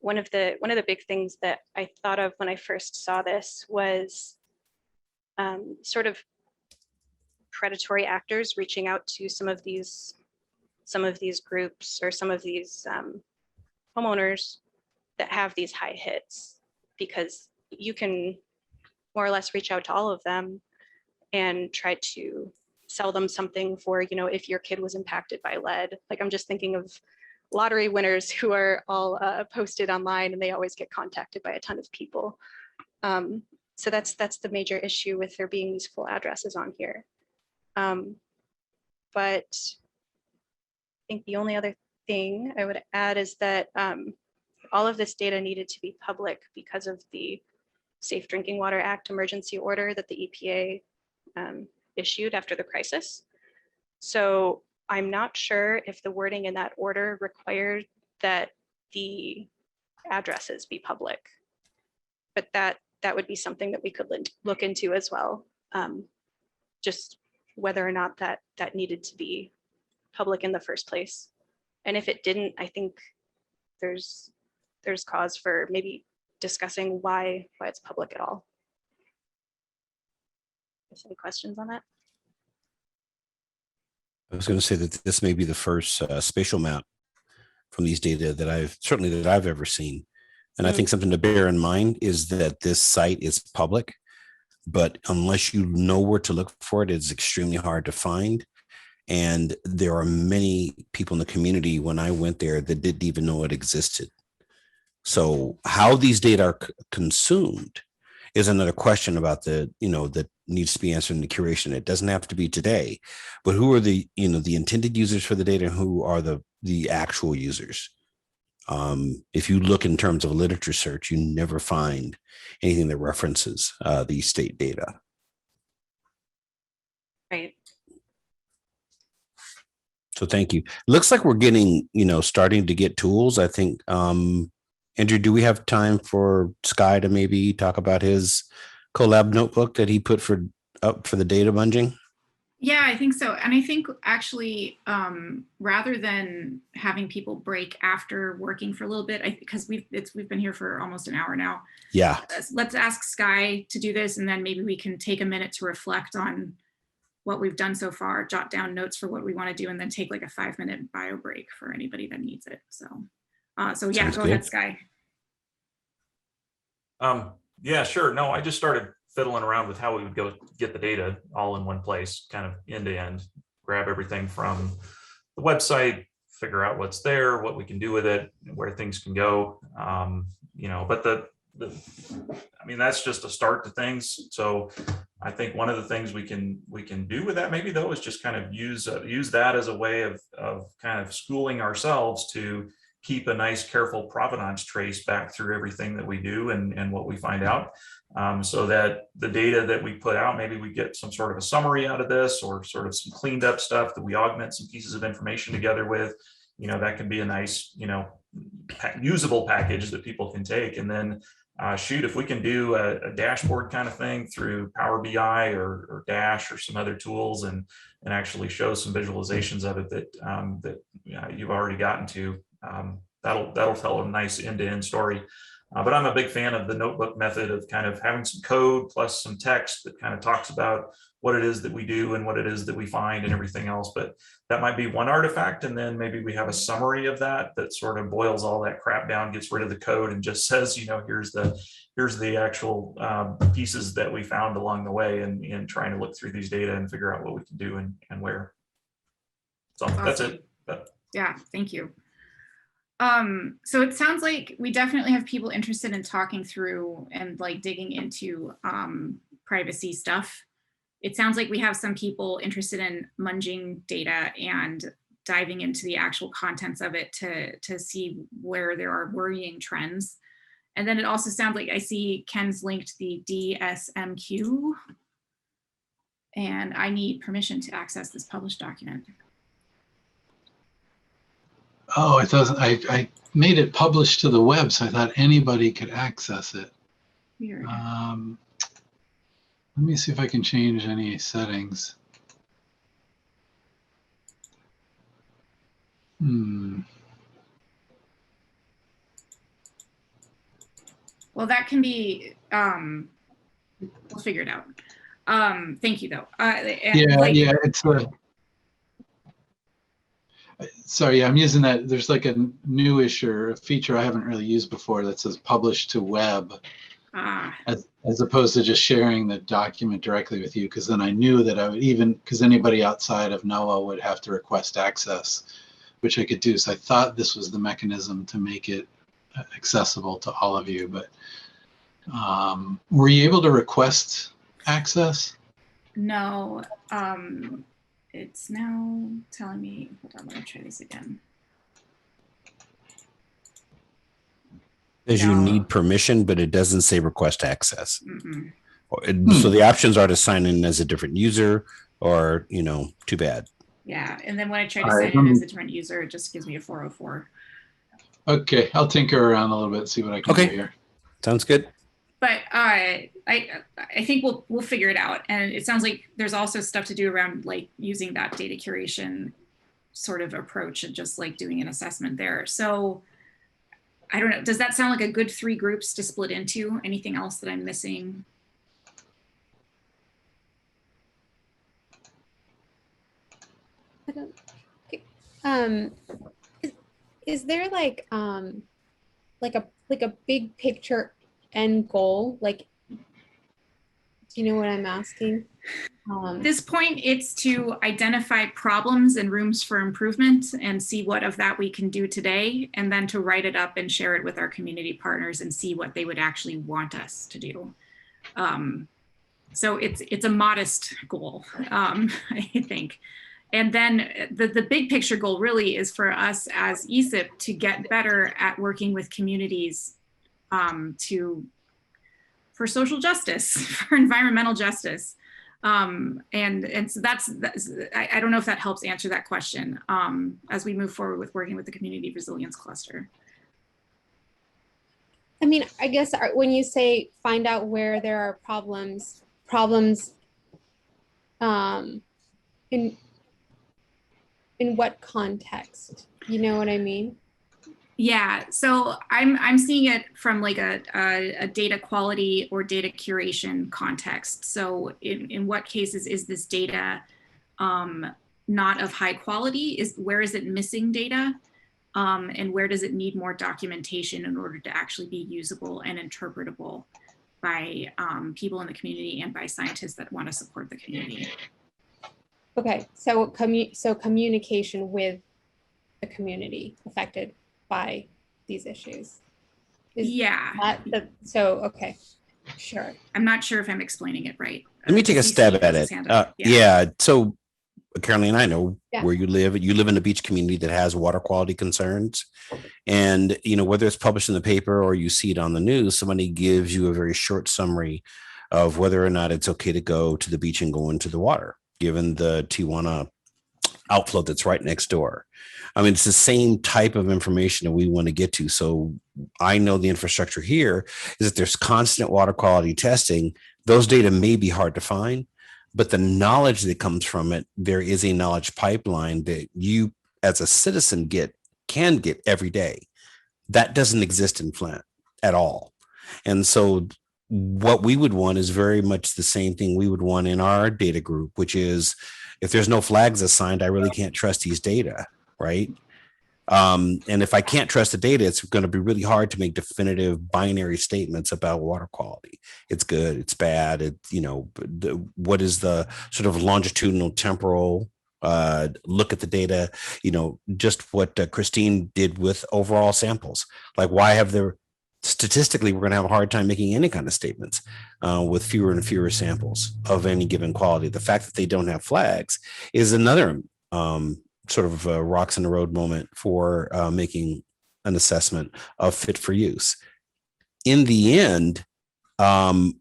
One of the big things that I thought of when I first saw this was sort of predatory actors reaching out to some of these groups or some of these homeowners that have these high hits, because you can more or less reach out to all of them and try to sell them something for, if your kid was impacted by lead. Like I'm just thinking of lottery winners who are all posted online and they always get contacted by a ton of people. So that's the major issue with there being these full addresses on here. But I think the only other thing I would add is that all of this data needed to be public because of the Safe Drinking Water Act emergency order that the EPA issued after the crisis. So I'm not sure if the wording in that order required that the addresses be public, but that would be something that we could look into as well. Just whether or not that needed to be public in the first place. And if it didn't, I think there's cause for maybe discussing why it's public at all. Any questions on that? I was going to say that this may be the first spatial map from these data that I've ever seen. And I think something to bear in mind is that this site is public, but unless you know where to look for it, it's extremely hard to find. And there are many people in the community when I went there that didn't even know it existed. So how these data are consumed is another question about that needs to be answered in the curation. It doesn't have to be today, but who are the intended users for the data and who are the actual users? If you look in terms of literature search, you never find anything that references these state data. Right. So thank you. Looks like we're getting, starting to get tools. I think, Andrew, do we have time for Sky to maybe talk about his collab notebook that he put up for the data bunging? Yeah, I think so. And I think actually, rather than having people break after working for a little bit, because we've been here for almost an hour now. Yeah. Let's ask Sky to do this, and then maybe we can take a minute to reflect on what we've done so far, jot down notes for what we want to do, and then take like a 5-minute bio break for anybody that needs it. So yeah, Sounds go good. ahead, Sky. Yeah, sure. No, I just started fiddling around with how we would go get the data all in one place, kind of end to end, grab everything from the website, figure out what's there, what we can do with it, where things can go. But that's just a start to things. So I think one of the things we can do with that maybe though is just kind of use that as a way of kind of schooling ourselves to keep a nice careful provenance trace back through everything that we do and what we find out, so that the data that we put out, maybe we get some sort of a summary out of this or sort of some cleaned up stuff that we augment some pieces of information together with. That can be a nice usable package that people can take. And then if we can do a dashboard kind of thing through Power BI or Dash or some other tools and actually show some visualizations of it that you've already gotten to, that'll tell a nice end-to-end story. But I'm a big fan of the notebook method of kind of having some code plus some text that kind of talks about what it is that we do and what it is that we find and everything else. But that might be one artifact. And then maybe we have a summary of that sort of boils all that crap down, gets rid of the code and just says, here's the actual pieces that we found along the way and trying to look through these data and figure out what we can do and where. So that's it. Yeah, thank you. So it sounds like we definitely have people interested in talking through and like digging into privacy stuff. It sounds like we have some people interested in munging data and diving into the actual contents of it to see where there are worrying trends. And then it also sounds like I see Ken's linked the DSMQ, and I need permission to access this published document. Oh, it doesn't. I made it published to the web, so I thought anybody could access it. Weird. Let me see if I can change any settings. Well, that can be, we'll figure it out. Thank you though. Yeah, it's sorry, I'm using that. There's like a newish or a feature I haven't really used before that says publish to web, as opposed to just sharing the document directly with you. Because then I knew that I would because anybody outside of NOAA would have to request access, which I could do. So I thought this was the mechanism to make it accessible to all of you. But were you able to request access? No. It's now telling me, hold on, let me try this again. You need permission, but it doesn't say request access. Mm-mm. So the options are to sign in as a different user or, too bad. Yeah, and then when I try to sign in as a different user, it just gives me a 404. Okay, I'll tinker around a little bit, see what I can do here. Sounds good. But I think we'll figure it out. And it sounds like there's also stuff to do around like using that data curation sort of approach and just like doing an assessment there. So I don't know, does that sound like a good 3 groups to split into? Anything else that I'm missing? I don't. Okay. is there like a big picture end goal? Like, do you know what I'm asking? At this point, it's to identify problems and rooms for improvement and see what of that we can do today, and then to write it up and share it with our community partners and see what they would actually want us to do. So it's a modest goal, I think. And then the big picture goal really is for us as Esip to get better at working with communities for social justice, for environmental justice. And so that's I don't know if that helps answer that question as we move forward with working with the community resilience cluster. I mean, I guess when you say find out where there are problems in what context? You know what I mean? Yeah, so I'm seeing it from like a data quality or data curation context. So in what cases is this data not of high quality? Where is it missing data? And where does it need more documentation in order to actually be usable and interpretable by people in the community and by scientists that want to support the community? Okay, so communication with the community affected by these issues. Yeah. Okay, sure. I'm not sure if I'm explaining it right. Let me take a stab at it. Yeah. So Caroline, I know where you live. You live in a beach community that has water quality concerns. And, you know, whether it's published in the paper or you see it on the news, somebody gives you a very short summary of whether or not it's okay to go to the beach and go into the water, given the Tijuana outflow that's right next door. I mean, it's the same type of information that we want to get to. So I know the infrastructure here is that there's constant water quality testing. Those data may be hard to find, but the knowledge that comes from it, there is a knowledge pipeline that you as a citizen can get every day. That doesn't exist in Flint at all. And so what we would want is very much the same thing we would want in our data group, which is if there's no flags assigned, I really can't trust these data, right? And if I can't trust the data, it's going to be really hard to make definitive binary statements about water quality. It's good, it's bad. What is the sort of longitudinal temporal look at the data? Just what Christine did with overall samples. Like, why have there statistically, we're going to have a hard time making any kind of statements with fewer and fewer samples of any given quality. The fact that they don't have flags is another sort of rocks in the road moment for making an assessment of fit for use. In the end, after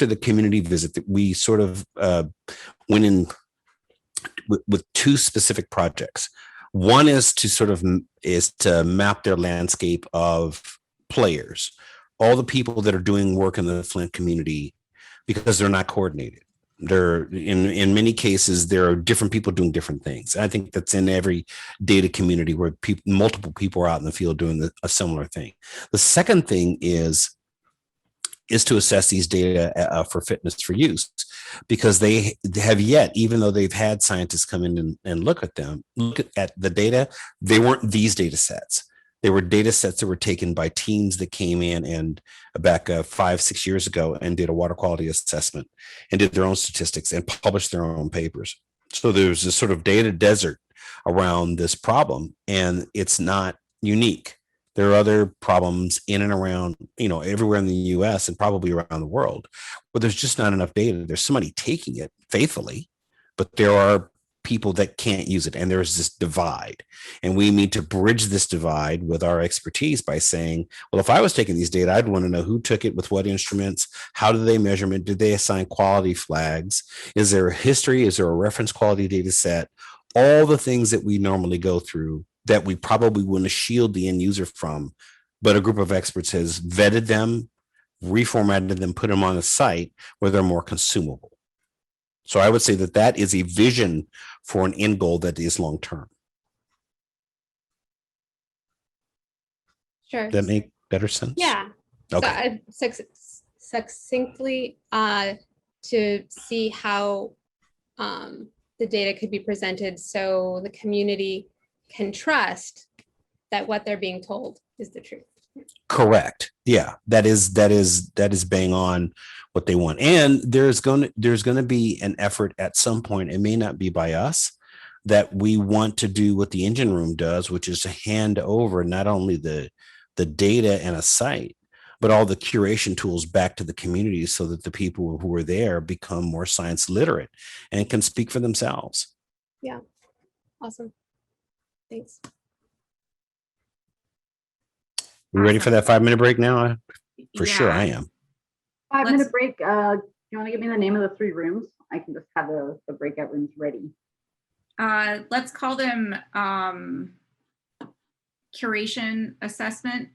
the community visit, we sort of went in with two specific projects. One is to map their landscape of players, all the people that are doing work in the Flint community, because they're not coordinated. They're in many cases, there are different people doing different things. I think that's in every data community where multiple people are out in the field doing a similar thing. The second thing is to assess these data for fitness for use, because they have yet, even though they've had scientists come in and look at the data, they weren't these data sets. They were data sets that were taken by teams that came in and back 5-6 years ago and did a water quality assessment and did their own statistics and published their own papers. So there's this sort of data desert around this problem, and it's not unique. There are other problems in and around, everywhere in the US and probably around the world, where there's just not enough data. There's somebody taking it faithfully, but there are people that can't use it. And there's this divide. And we need to bridge this divide with our expertise by saying, well, if I was taking these data, I'd want to know who took it with what instruments, how do they measure it? Did they assign quality flags? Is there a history? Is there a reference quality data set? All the things that we normally go through that we probably want to shield the end user from, but a group of experts has vetted them, reformatted them, put them on a site where they're more consumable. So I would say that is a vision for an end goal that is long-term. Sure. Does that make better sense? Yeah. Okay. So succinctly to see how the data could be presented so the community can trust that what they're being told is the truth. Correct. Yeah, that is bang on what they want. And there's going to be an effort at some point, it may not be by us, that we want to do what the engine room does, which is to hand over not only the data and a site, but all the curation tools back to the community so that the people who are there become more science literate and can speak for themselves. Yeah. Awesome. Thanks. We ready for that 5-minute break now? For sure, Yeah. I am. 5-minute break. Do you want to give me the name of the 3 rooms? I can just have the breakout rooms ready. Let's call them curation assessment.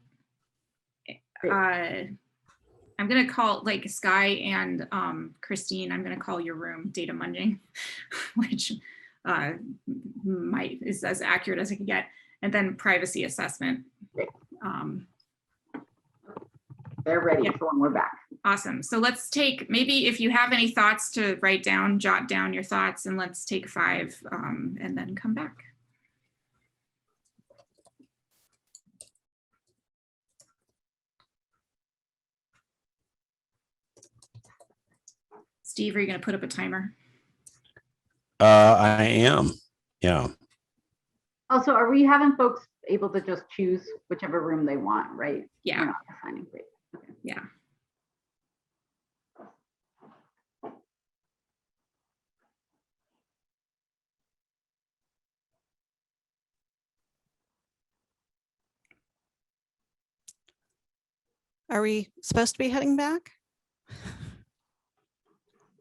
I'm going to call, like, Sky and Christine, I'm going to call your room data munging, which is as accurate as I can get. And then privacy assessment. They're ready, Yeah. so when we're back. Awesome. So let's take, maybe if you have any thoughts to write down, jot down your thoughts, and let's take 5 and then come back. Steve, are you going to put up a timer? I am. Yeah. Also, are we having folks able to just choose whichever room they want, right? Yeah. We're not assigning. Great. Okay. Yeah. Are we supposed to be heading back?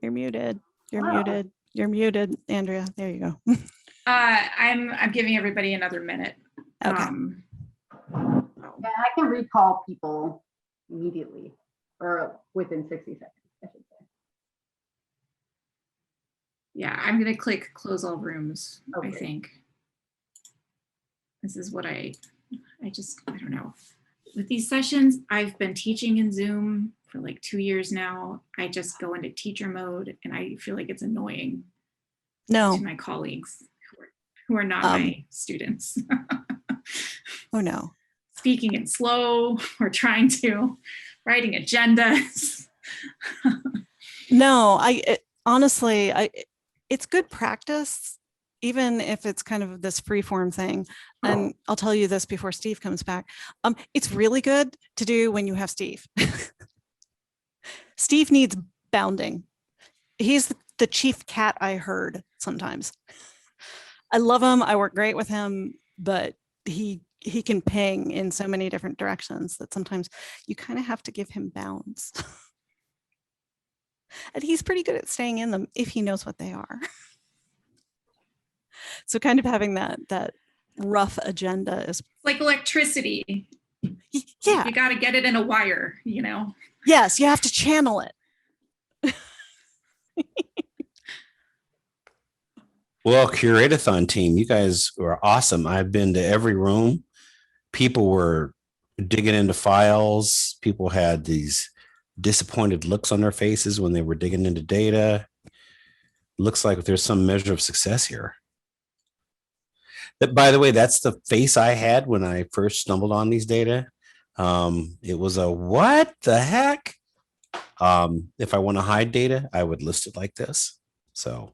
You're muted. You're muted. You're muted, Andrea. There you go. I'm giving everybody another minute. Okay. Yeah, I can recall people immediately or within 60 seconds, I should say. Yeah, I'm going to click close all rooms, Okay. I think. This is what I don't know. With these sessions, I've been teaching in Zoom for like 2 years now. I just go into teacher mode and I feel like it's annoying No. to my colleagues who are not my students. Oh, no. Speaking in slow or writing agendas. No, honestly, it's good practice, even if it's kind of this free form thing. And I'll tell you this before Steve comes back. It's really good to do when you have Steve. Steve needs bounding. He's the chief cat I heard sometimes. I love him. I work great with him, but he can ping in so many different directions that sometimes you kind of have to give him bounds. And he's pretty good at staying in them if he knows what they are. So kind of having that rough agenda is like electricity. Yeah. You got to get it in a wire, you know? Yes, you have to channel it. Well, Curate-a-thon team, you guys were awesome. I've been to every room. People were digging into files. People had these disappointed looks on their faces when they were digging into data. Looks like there's some measure of success here. That, by the way, that's the face I had when I first stumbled on these data. It was a what the heck? If I want to hide data, I would list it like this. So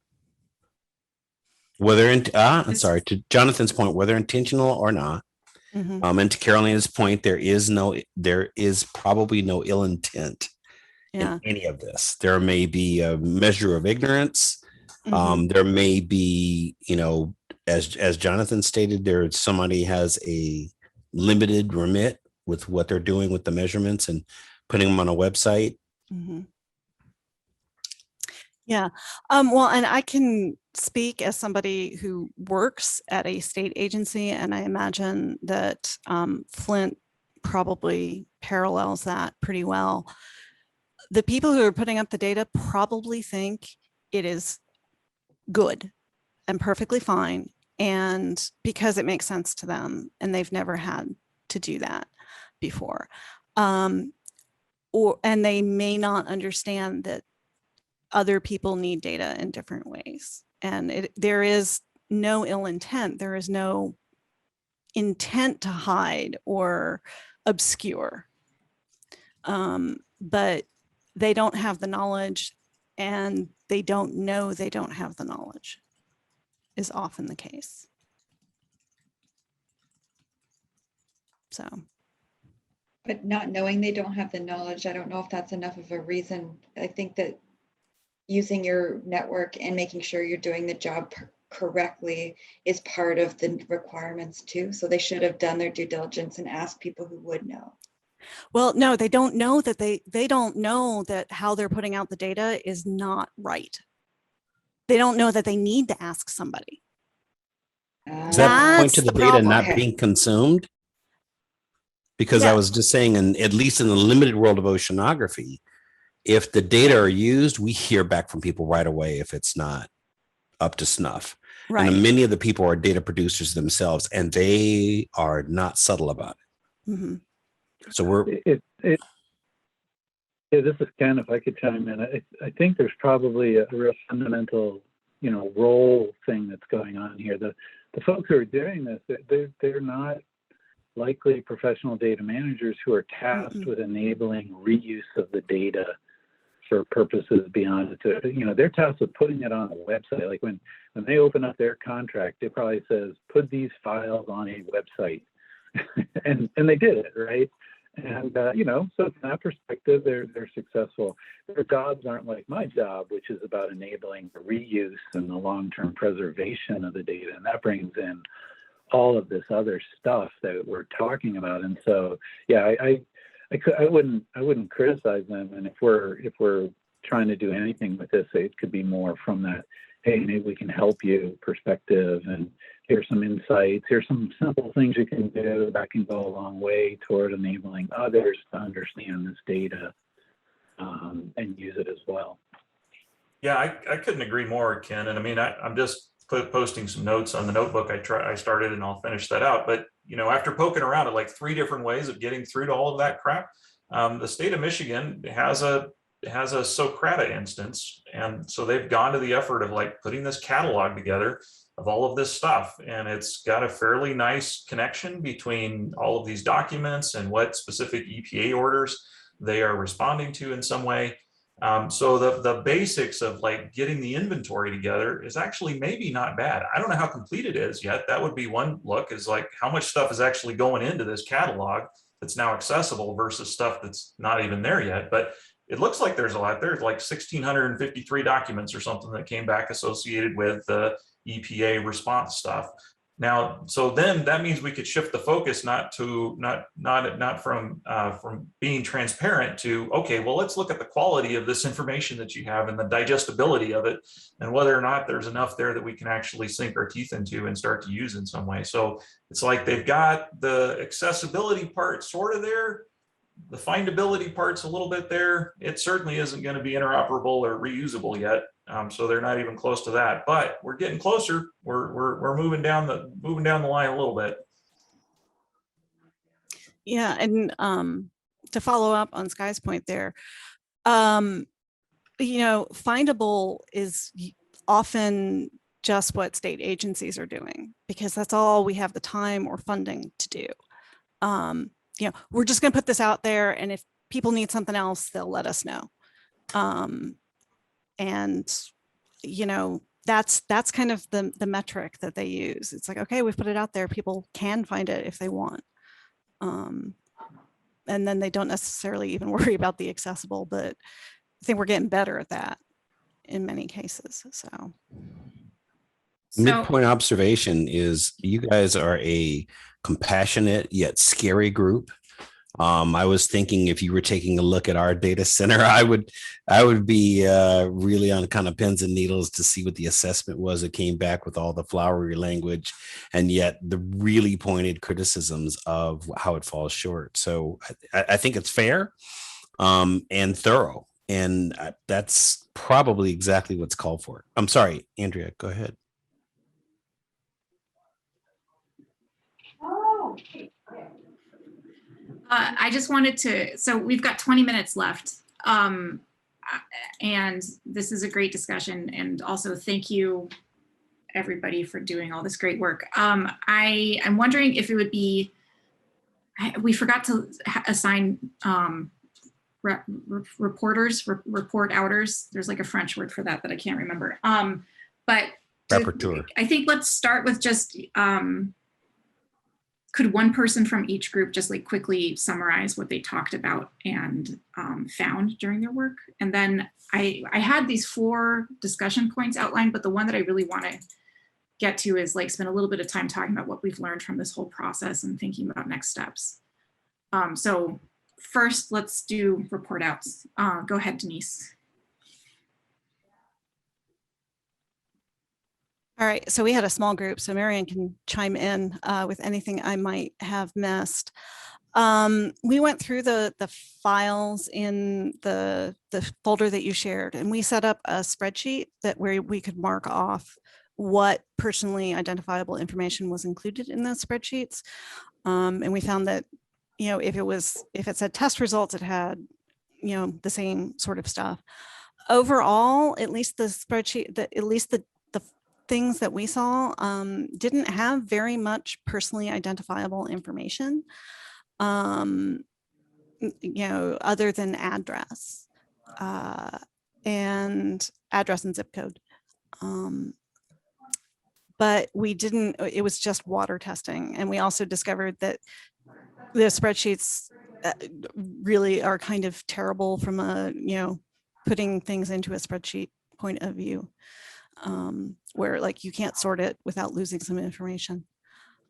whether I'm sorry, to Jonathan's point, whether intentional or not, and to Carolina's point, there is probably no ill intent in any of this. There may be a measure of ignorance. There may be, as Jonathan stated, somebody has a limited remit with what they're doing with the measurements and putting them on a website. Yeah. Well, and I can speak as somebody who works at a state agency, and I imagine that Flint probably parallels that pretty well. The people who are putting up the data probably think it is good and perfectly fine, and because it makes sense to them, and they've never had to do that before. And they may not understand that other people need data in different ways. And there is no ill intent. There is no intent to hide or obscure. But they don't have the knowledge, and they don't know they don't have the knowledge is often the case. So. But not knowing they don't have the knowledge, I don't know if that's enough of a reason. I think that using your network and making sure you're doing the job correctly is part of the requirements too. So they should have done their due diligence and asked people who would know. Well, no, they don't know that they don't know that how they're putting out the data is not right. They don't know that they need to ask somebody. Does that point to the data problem. not being consumed? Because I was just saying, at least in the limited world of oceanography, if the data are used, we hear back from people right away if it's not up to snuff. Right. And many of the people are data producers themselves, and they are not subtle about it. Mm-hmm. So we're. Yeah, this is Ken. If I could chime in, I think there's probably a real fundamental, role thing that's going on here. The folks who are doing this, they're not likely professional data managers who are tasked with enabling reuse of the data for purposes beyond it. They're tasked with putting it on a website. Like when they open up their contract, it probably says, put these files on a website. and they did it, right? And, so from that perspective, they're successful. Their jobs aren't like my job, which is about enabling the reuse and the long-term preservation of the data. And that brings in all of this other stuff that we're talking about. And so, yeah, I wouldn't criticize them. And if we're trying to do anything with this, it could be more from that, hey, maybe we can help you perspective, and here's some insights, here's some simple things you can do that can go a long way toward enabling others to understand this data and use it as well. Yeah, I couldn't agree more, Ken. And I mean, I'm just posting some notes on the notebook I started, and I'll finish that out. But after poking around at like 3 different ways of getting through to all of that crap, the state of Michigan has a Socrata instance, and so they've gone to the effort of like putting this catalog together of all of this stuff, and it's got a fairly nice connection between all of these documents and what specific EPA orders they are responding to in some way. So the basics of like getting the inventory together is actually maybe not bad. I don't know how complete it is yet. That would be one look, is like how much stuff is actually going into this catalog that's now accessible versus stuff that's not even there yet. But it looks like there's a lot. There's like 1,653 documents or something that came back associated with the EPA response stuff. Now, so then that means we could shift the focus not from being transparent to, okay, well, let's look at the quality of this information that you have and the digestibility of it, and whether or not there's enough there that we can actually sink our teeth into and start to use in some way. So it's like they've got the accessibility part sort of there. The findability part's a little bit there. It certainly isn't going to be interoperable or reusable yet. So they're not even close to that, but we're getting closer. We're moving down the line a little bit. Yeah, and to follow up on Sky's point there, findable is often just what state agencies are doing, because that's all we have the time or funding to do. We're just going to put this out there, and if people need something else, they'll let us know. And that's kind of the metric that they use. It's like, okay, we've put it out there, people can find it if they want. And then they don't necessarily even worry about the accessible, but I think we're getting better at that in many cases. So midpoint observation is you guys are a compassionate yet scary group. I was thinking if you were taking a look at our data center, I would be really on kind of pins and needles to see what the assessment was. It came back with all the flowery language and yet the really pointed criticisms of how it falls short. So I think it's fair and thorough, and that's probably exactly what's called for. I'm sorry, Andrea, go ahead. I just wanted to, so we've got 20 minutes left. And this is a great discussion. And also thank you everybody for doing all this great work. I'm wondering if it would be, we forgot to assign report outers. There's like a French word for that I can't remember. But Rapporteur. I think let's start with just, could one person from each group just like quickly summarize what they talked about and found during their work? And then I had these 4 discussion points outlined, but the one that I really want to get to is like spend a little bit of time talking about what we've learned from this whole process and thinking about next steps. So first, let's do report outs. Go ahead, Denise. All right, so we had a small group, so Marian can chime in with anything I might have missed. We went through the files in the folder that you shared, and we set up a spreadsheet where we could mark off what personally identifiable information was included in those spreadsheets. And we found that, you know, if it said test results, it had, you know, the same sort of stuff. Overall, at least the spreadsheet, at least the things that we saw didn't have very much personally identifiable information, you know, other than address and zip code. But we didn't, it was just water testing. And we also discovered that the spreadsheets really are kind of terrible from a, you know, putting things into a spreadsheet point of view. Where like you can't sort it without losing some information.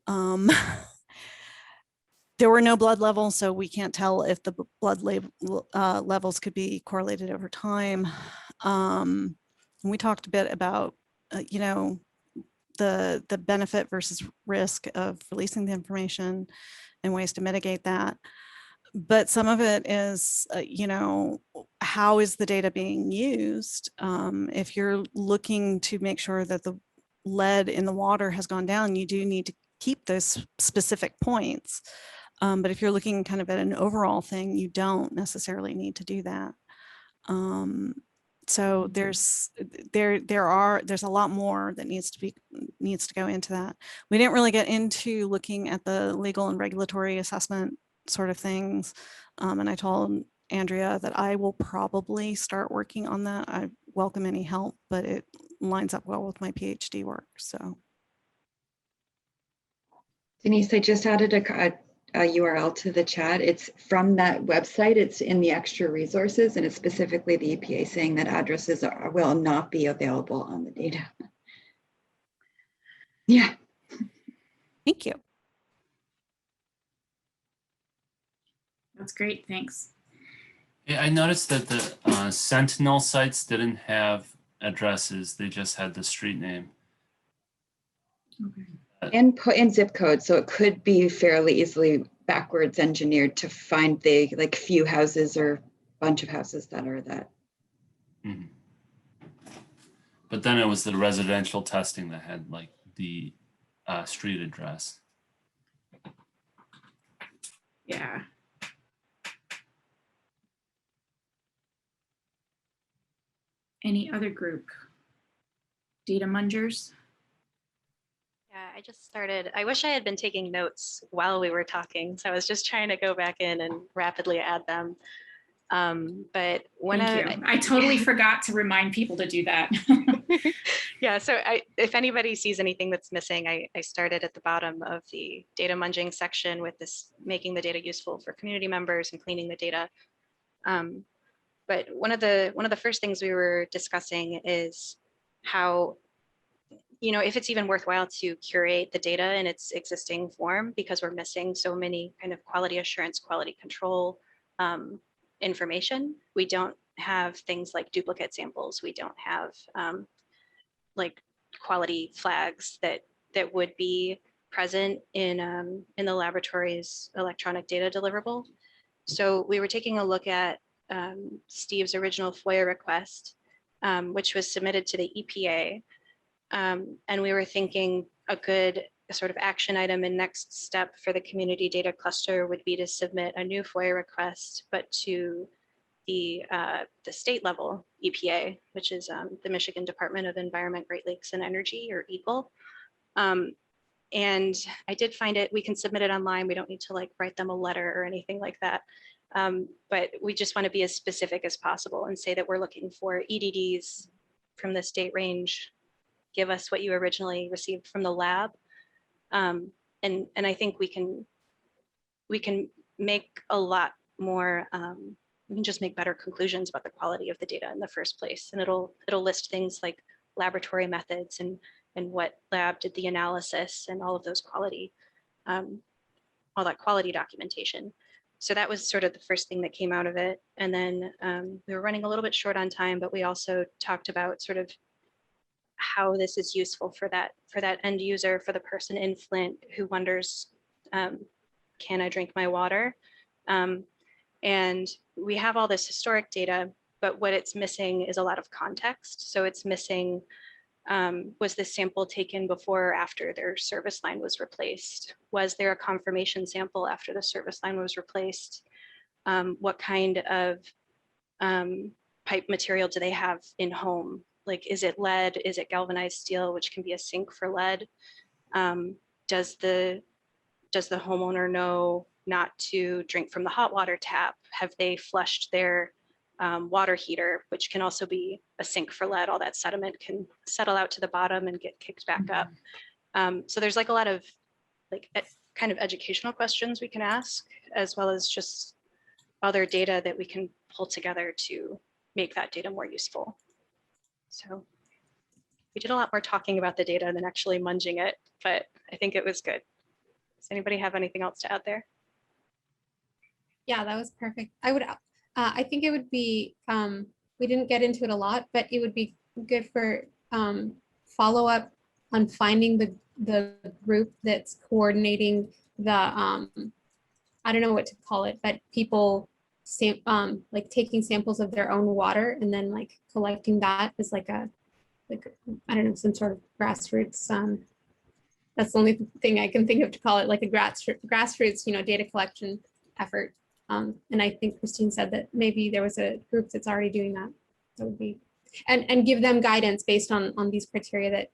There were no blood levels, so we can't tell if the blood levels could be correlated over time. And we talked a bit about, you know, the benefit versus risk of releasing the information and ways to mitigate that. But some of it is, you know, how is the data being used? If you're looking to make sure that the lead in the water has gone down, you do need to keep those specific points. But if you're looking kind of at an overall thing, you don't necessarily need to do that. So there's a lot more that needs to go into that. We didn't really get into looking at the legal and regulatory assessment sort of things. And I told Andrea that I will probably start working on that. I welcome any help, but it lines up well with my PhD work. So. Denise, I just added a URL to the chat. It's from that website. It's in the extra resources, and it's specifically the EPA saying that addresses will not be available on the data. Yeah. Thank you. That's great, thanks. Yeah, I noticed that the Sentinel sites didn't have addresses, they just had the street name. Okay. And put in zip code, so it could be fairly easily backwards engineered to find the like few houses or bunch of houses that are that. Mm-hmm. But then it was the residential testing that had like the street address. Yeah. Any other group? Data mungers? Yeah, I just started. I wish I had been taking notes while we were talking. So I was just trying to go back in and rapidly add them. But when I totally forgot to remind people to do that. Yeah, so if anybody sees anything that's missing, I started at the bottom of the data munging section with this, making the data useful for community members and cleaning the data. But one of the first things we were discussing is how, you know, if it's even worthwhile to curate the data in its existing form, because we're missing so many kind of quality assurance, quality control information. We don't have things like duplicate samples. We don't have like quality flags that would be present in the laboratory's electronic data deliverable. So we were taking a look at Steve's original FOIA request, which was submitted to the EPA. And we were thinking a good sort of action item and next step for the community data cluster would be to submit a new FOIA request, but to the state level EPA, which is the Michigan Department of Environment, Great Lakes and Energy, or EGLE. And I did find it, we can submit it online. We don't need to like write them a letter or anything like that. But we just want to be as specific as possible and say that we're looking for EDDs from the state range. Give us what you originally received from the lab. And I think we can make a lot more, we can just make better conclusions about the quality of the data in the first place. And it'll list things like laboratory methods and what lab did the analysis and all of those quality, all that quality documentation. So that was sort of the first thing that came out of it. And then we were running a little bit short on time, but we also talked about sort of how this is useful for that end user, for the person in Flint who wonders, can I drink my water? And we have all this historic data, but what it's missing is a lot of context. So it's missing, was this sample taken before or after their service line was replaced? Was there a confirmation sample after the service line was replaced? What kind of pipe material do they have in home? Like, is it lead? Is it galvanized steel, which can be a sink for lead? Does the homeowner know not to drink from the hot water tap? Have they flushed their water heater, which can also be a sink for lead? All that sediment can settle out to the bottom and get kicked back up. So there's like a lot of like kind of educational questions we can ask, as well as just other data that we can pull together to make that data more useful. So we did a lot more talking about the data than actually munging it, but I think it was good. Does anybody have anything else to add there? Yeah, that was perfect. I think it would be, we didn't get into it a lot, but it would be good for follow up on finding the group that's coordinating the, I don't know what to call it, but people like taking samples of their own water and then like collecting that as like I don't know, some sort of grassroots. That's the only thing I can think of to call it, like a grassroots, data collection effort. And I think Christine said that maybe there was a group that's already doing that. That would be, and give them guidance based on these criteria that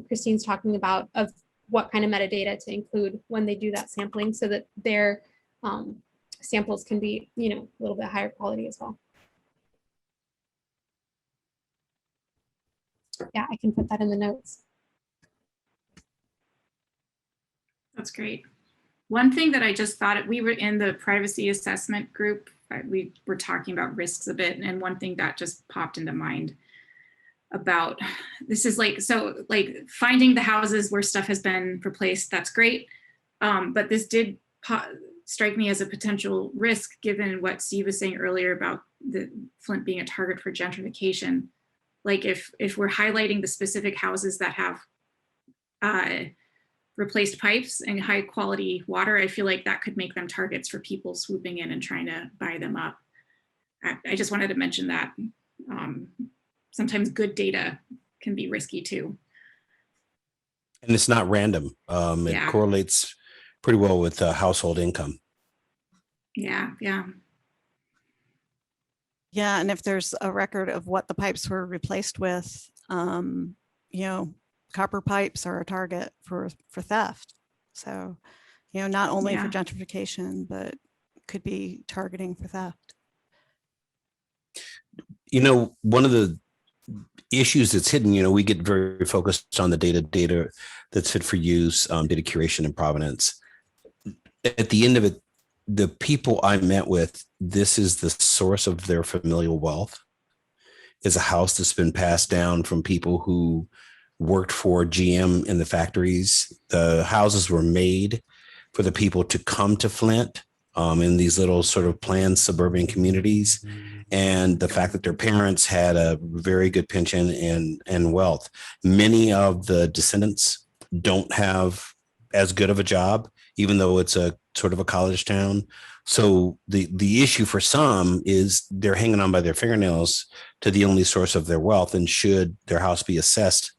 Christine's talking about, of what kind of metadata to include when they do that sampling, so that their samples can be, a little bit higher quality as well. Yeah, I can put that in the notes. That's great. One thing that I just thought, we were in the privacy assessment group, we were talking about risks a bit, and one thing that just popped into mind about this is like, so like finding the houses where stuff has been replaced, that's great. But this did strike me as a potential risk, given what Steve was saying earlier about the Flint being a target for gentrification. Like if we're highlighting the specific houses that have replaced pipes and high quality water, I feel like that could make them targets for people swooping in and trying to buy them up. I just wanted to mention that. Sometimes good data can be risky too. And it's not random. It correlates pretty well with household income. Yeah. Yeah, and if there's a record of what the pipes were replaced with, copper pipes are a target for theft. So, not only for gentrification, but could be targeting for theft. One of the issues that's hidden, we get very focused on the data that's fit for use, data curation and provenance. At the end of it, the people I met with, this is the source of their familial wealth, is a house that's been passed down from people who worked for GM in the factories. The houses were made for the people to come to Flint in these little sort of planned suburban communities. And the fact that their parents had a very good pension and wealth. Many of the descendants don't have as good of a job, even though it's a sort of a college town. So the issue for some is they're hanging on by their fingernails to the only source of their wealth. And should their house be assessed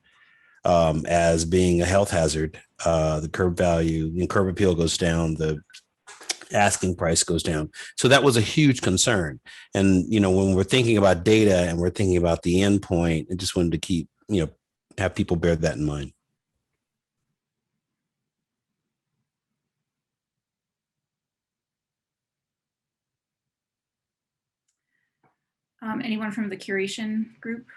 as being a health hazard, the curb value and curb appeal goes down, the asking price goes down. So that was a huge concern. And, you know, when we're thinking about data and we're thinking about the endpoint, I just wanted to keep, you know, have people bear that in mind. Anyone from the curation group?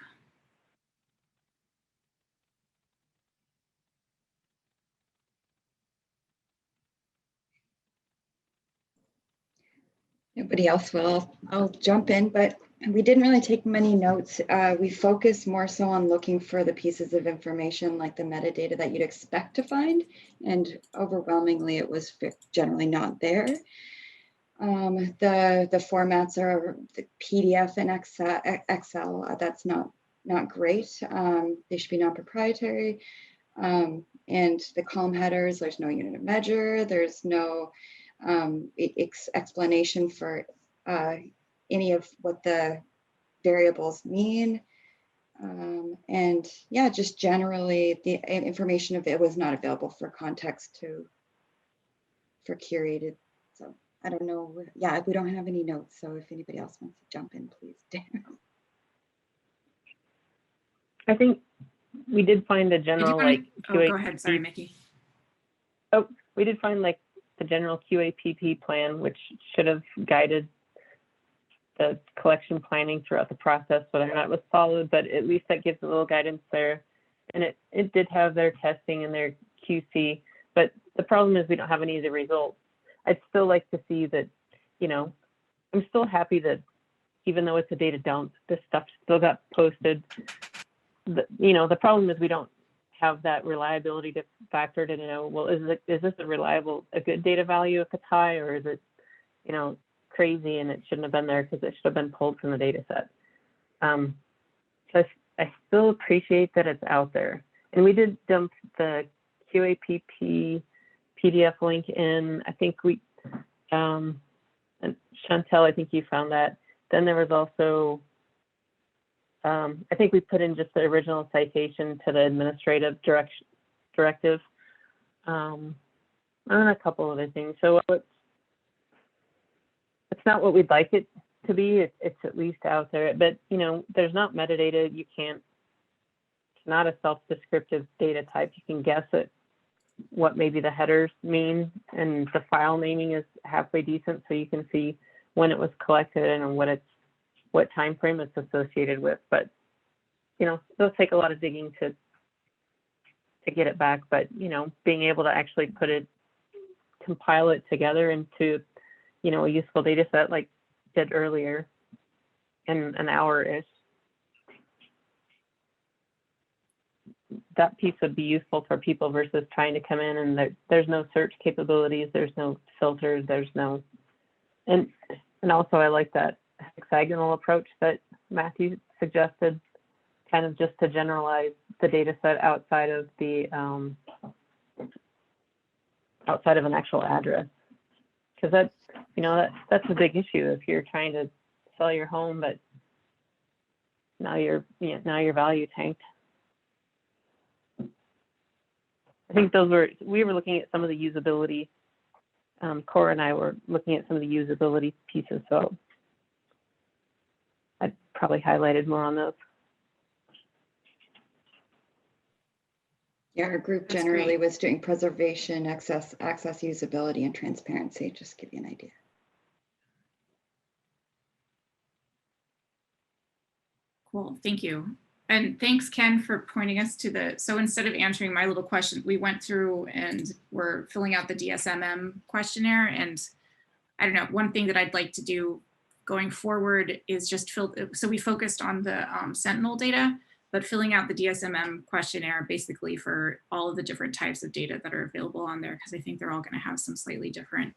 Nobody else will. I'll jump in, but we didn't really take many notes. We focused more so on looking for the pieces of information like the metadata that you'd expect to find. And overwhelmingly, it was generally not there. The formats are the PDF and Excel. That's not great. They should be non-proprietary. And the column headers, there's no unit of measure. There's no explanation for any of what the variables mean. And yeah, just generally the information of it was not available for context for curated. So I don't know. Yeah, we don't have any notes. So if anybody else wants to jump in, please do. I think we did find a general like QA. Go ahead. Sorry, Mickey. Oh, we did find like the general QAPP plan, which should have guided the collection planning throughout the process, whether or not it was followed, but at least that gives a little guidance there. And it did have their testing and their QC, but the problem is we don't have any of the results. I'd still like to see that, you know, I'm still happy that even though it's a data dump, this stuff still got posted. You know, the problem is we don't have that reliability to factor to know, well, is this a good data value if it's high, or is it, you know, crazy and it shouldn't have been there because it should have been pulled from the data set. So I still appreciate that it's out there. And we did dump the QAPP PDF link in. I think we, and Chantel, I think you found that. Then there was also, I think we put in just the original citation to the administrative directive, and a couple other things. So it's not what we'd like it to be. It's at least out there, but you know, there's not metadata. You can't. It's not a self-descriptive data type. You can guess at what maybe the headers mean, and the file naming is halfway decent, so you can see when it was collected and what time frame it's associated with. But you know, it'll take a lot of digging to get it back. But you know, being able to actually compile it together into, you know, a useful data set like did earlier in an hour-ish, that piece would be useful for people versus trying to come in and there's no search capabilities, there's no filters, there's no, and also I like that hexagonal approach that Matthew suggested, kind of just to generalize the data set outside of the outside of an actual address, because that's, you know, that's a big issue if you're trying to sell your home, but now your value tanked. I think we were looking at some of the usability. Cora and I were looking at some of the usability pieces, so I probably highlighted more on those. Yeah, our group generally was doing preservation, access, usability, and transparency, just to give you an idea. Cool, thank you. And thanks, Ken, for pointing us to so instead of answering my little question, we went through and we're filling out the DSMM questionnaire. And I don't know, one thing that I'd like to do going forward is just so we focused on the Sentinel data, but filling out the DSMM questionnaire basically for all of the different types of data that are available on there, because I think they're all going to have some slightly different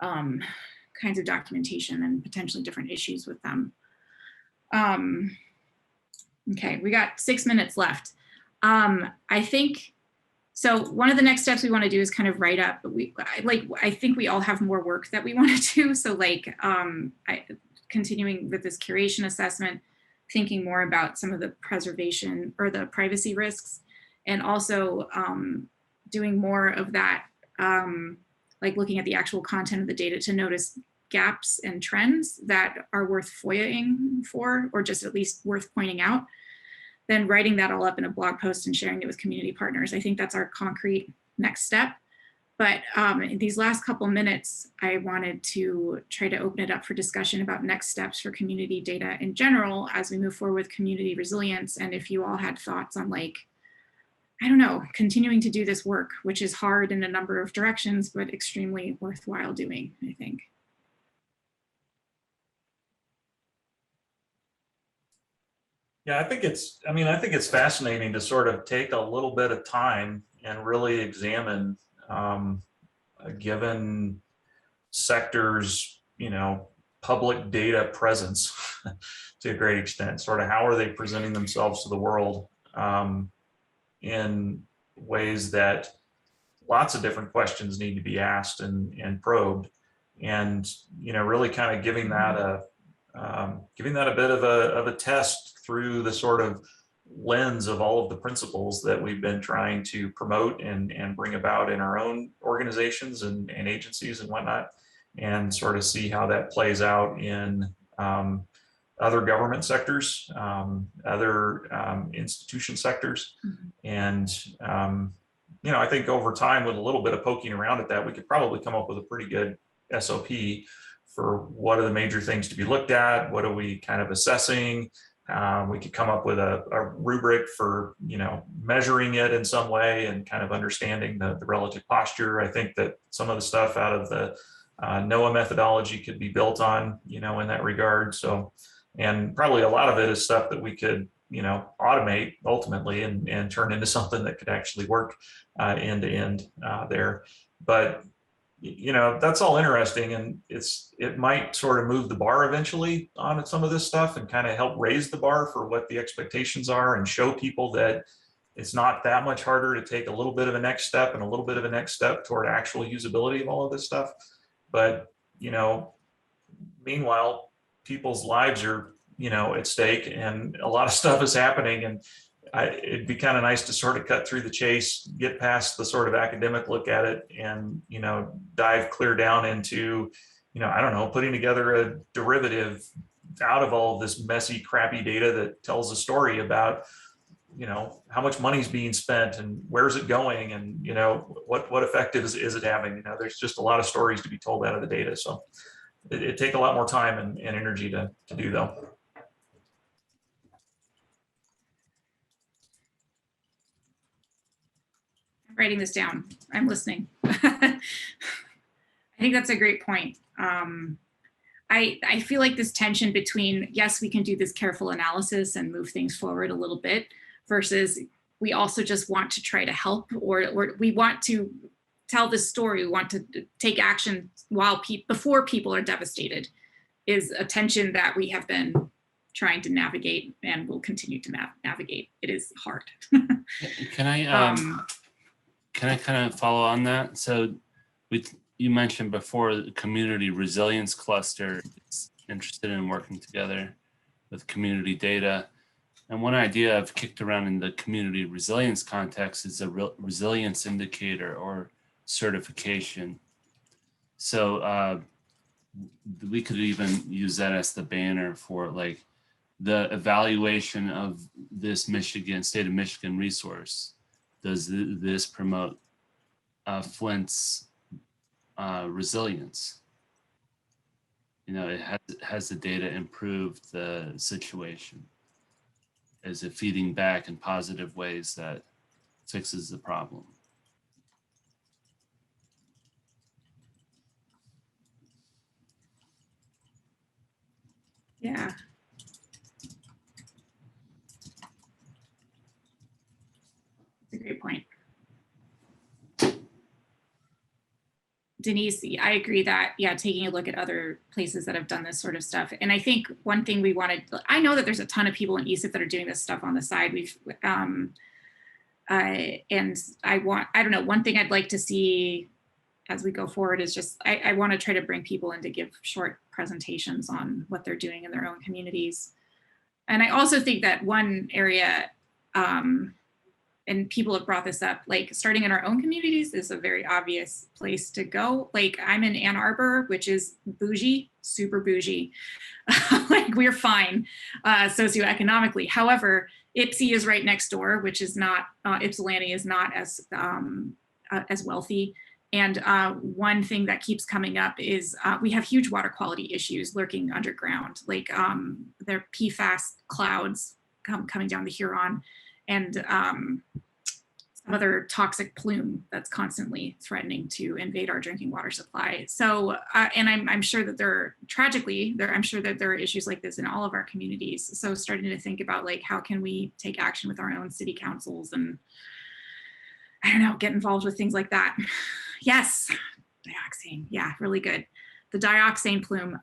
kinds of documentation and potentially different issues with them. Okay, we got 6 minutes left. I think, so one of the next steps we want to do is kind of write up, but I think we all have more work that we want to do. So like continuing with this curation assessment, thinking more about some of the preservation or the privacy risks, and also doing more of that like looking at the actual content of the data to notice gaps and trends that are worth FOIA-ing for, or just at least worth pointing out, then writing that all up in a blog post and sharing it with community partners. I think that's our concrete next step. But in these last couple minutes, I wanted to try to open it up for discussion about next steps for community data in general as we move forward with community resilience. And if you all had thoughts on, like, I don't know, continuing to do this work, which is hard in a number of directions, but extremely worthwhile doing, I think. Yeah, I think it's fascinating to sort of take a little bit of time and really examine a given sector's, public data presence to a great extent. Sort of how are they presenting themselves to the world in ways that lots of different questions need to be asked and probed, and really kind of giving that a bit of a test through the sort of lens of all of the principles that we've been trying to promote and bring about in our own organizations and agencies and whatnot, and sort of see how that plays out in other government sectors, other institution sectors. And, I think over time, with a little bit of poking around at that, we could probably come up with a pretty good SOP for what are the major things to be looked at, what are we kind of assessing. We could come up with a rubric for, measuring it in some way and kind of understanding the relative posture. I think that some of the stuff out of the NOAA methodology could be built on, in that regard. So, and probably a lot of it is stuff that we could, automate ultimately and turn into something that could actually work end to end there. But that's all interesting, and it might sort of move the bar eventually on some of this stuff and kind of help raise the bar for what the expectations are and show people that it's not that much harder to take a little bit of a next step and a little bit of a next step toward actual usability of all of this stuff. But meanwhile, people's lives are at stake, and a lot of stuff is happening, and it'd be kind of nice to sort of cut through the chase, get past the sort of academic look at it, and dive clear down into I don't know, putting together a derivative out of all of this messy, crappy data that tells a story about how much money is being spent and where's it going, and what effect is it having. There's just a lot of stories to be told out of the data, so it'd take a lot more time and energy to do, though. Writing this down. I'm listening. I think that's a great point. I feel like this tension between, yes, we can do this careful analysis and move things forward a little bit, versus we also just want to try to help, or we want to tell this story, we want to take action before people are devastated, is a tension that we have been trying to navigate and will continue to navigate. It is hard. Can I kind of follow on that? So you mentioned before the community resilience cluster is interested in working together with community data. And one idea I've kicked around in the community resilience context is a resilience indicator or certification. So we could even use that as the banner for like the evaluation of this state of Michigan resource. Does this promote Flint's resilience? Has the data improved the situation? Is it feeding back in positive ways that fixes the problem? Yeah. That's a great point. Denise, I agree that, yeah, taking a look at other places that have done this sort of stuff. And I think one thing we wanted, I know that there's a ton of people in Esip that are doing this stuff on the side. And I don't know, one thing I'd like to see as we go forward is just, I want to try to bring people in to give short presentations on what they're doing in their own communities. And I also think that one area and people have brought this up, like starting in our own communities is a very obvious place to go. Like I'm in Ann Arbor, which is bougie, super bougie. Like we're fine socioeconomically. However, Ipsy is right next door, which is not, Ypsilanti is not as wealthy. And one thing that keeps coming up is we have huge water quality issues lurking underground, like there are PFAS clouds coming down the Huron, and some other toxic plume that's constantly threatening to invade our drinking water supply. So, and I'm sure that I'm sure that there are issues like this in all of our communities. So starting to think about like, how can we take action with our own city councils and, I don't know, get involved with things like that. Yes, dioxane, yeah, really good. The dioxane plume,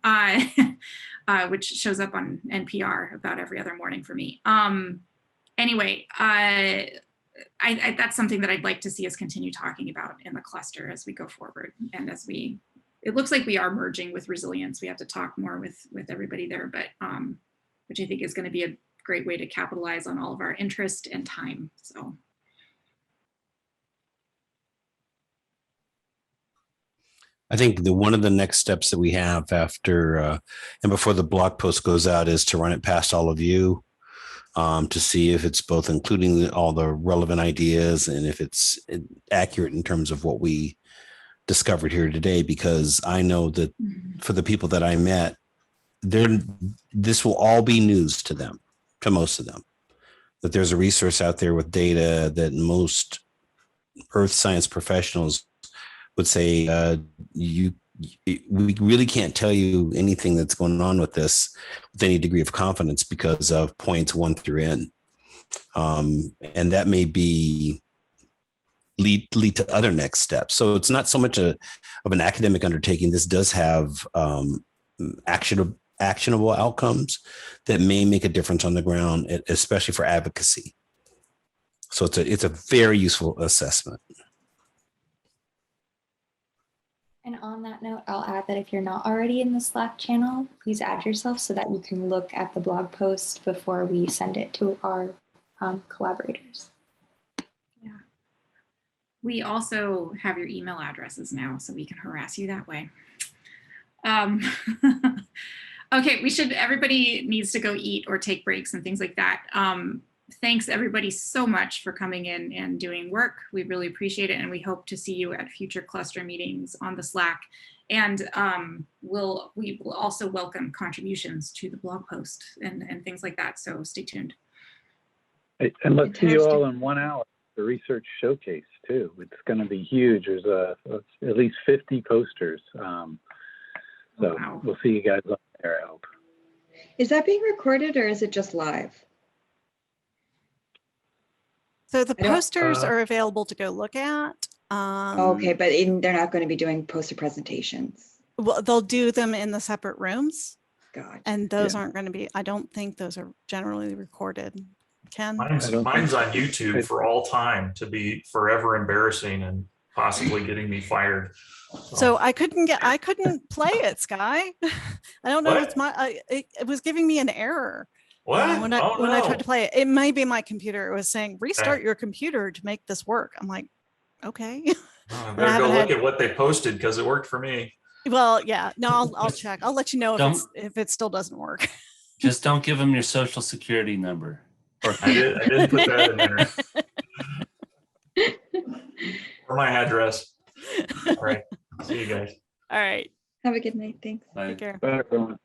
which shows up on NPR about every other morning for me. Anyway, that's something that I'd like to see us continue talking about in the cluster as we go forward. And as it looks like we are merging with resilience. We have to talk more with everybody there, but which I think is going to be a great way to capitalize on all of our interest and time. So. I think one of the next steps that we have after and before the blog post goes out is to run it past all of you to see if it's both including all the relevant ideas and if it's accurate in terms of what we discovered here today, because I know that for the people that I met, this will all be news to them, to most of them, that there's a resource out there with data that most earth science professionals would say, we really can't tell you anything that's going on with this with any degree of confidence because of points 1 through N. And that may be lead to other next steps. So it's not so much of an academic undertaking. This does have actionable outcomes that may make a difference on the ground, especially for advocacy. So it's a very useful assessment. And on that note, I'll add that if you're not already in the Slack channel, please add yourself so that you can look at the blog post before we send it to our collaborators. Yeah. We also have your email addresses now, so we can harass you that way. Okay, everybody needs to go eat or take breaks and things like that. Thanks everybody so much for coming in and doing work. We really appreciate it. And we hope to see you at future cluster meetings on the Slack. And we will also welcome contributions to the blog post and things like that. So stay tuned. And let's see you all in 1 hour. The research showcase too. It's going to be huge. There's at least 50 posters. So wow. We'll see you guys up there, I hope. Is that being recorded or is it just live? So the posters are available to go look at. Okay, but they're not going to be doing poster presentations. Well, they'll do them in the separate rooms. God. And those aren't going to be, I don't think those are generally recorded. Ken? Mine's on YouTube for all time to be forever embarrassing and possibly getting me fired. So I couldn't play it, Sky. I don't know if it's it was giving me an error. What? When I tried to play it, it may be my computer. It was saying restart your computer to make this work. I'm like, okay. I better go look at what they posted because it worked for me. Well, yeah, no, I'll check. I'll let you know if it still doesn't work. Just don't give them your social security number. I didn't put that in there. Or my address. All right. See you guys. All right. Have a good night. Thanks. Bye. Take care. Bye, everyone.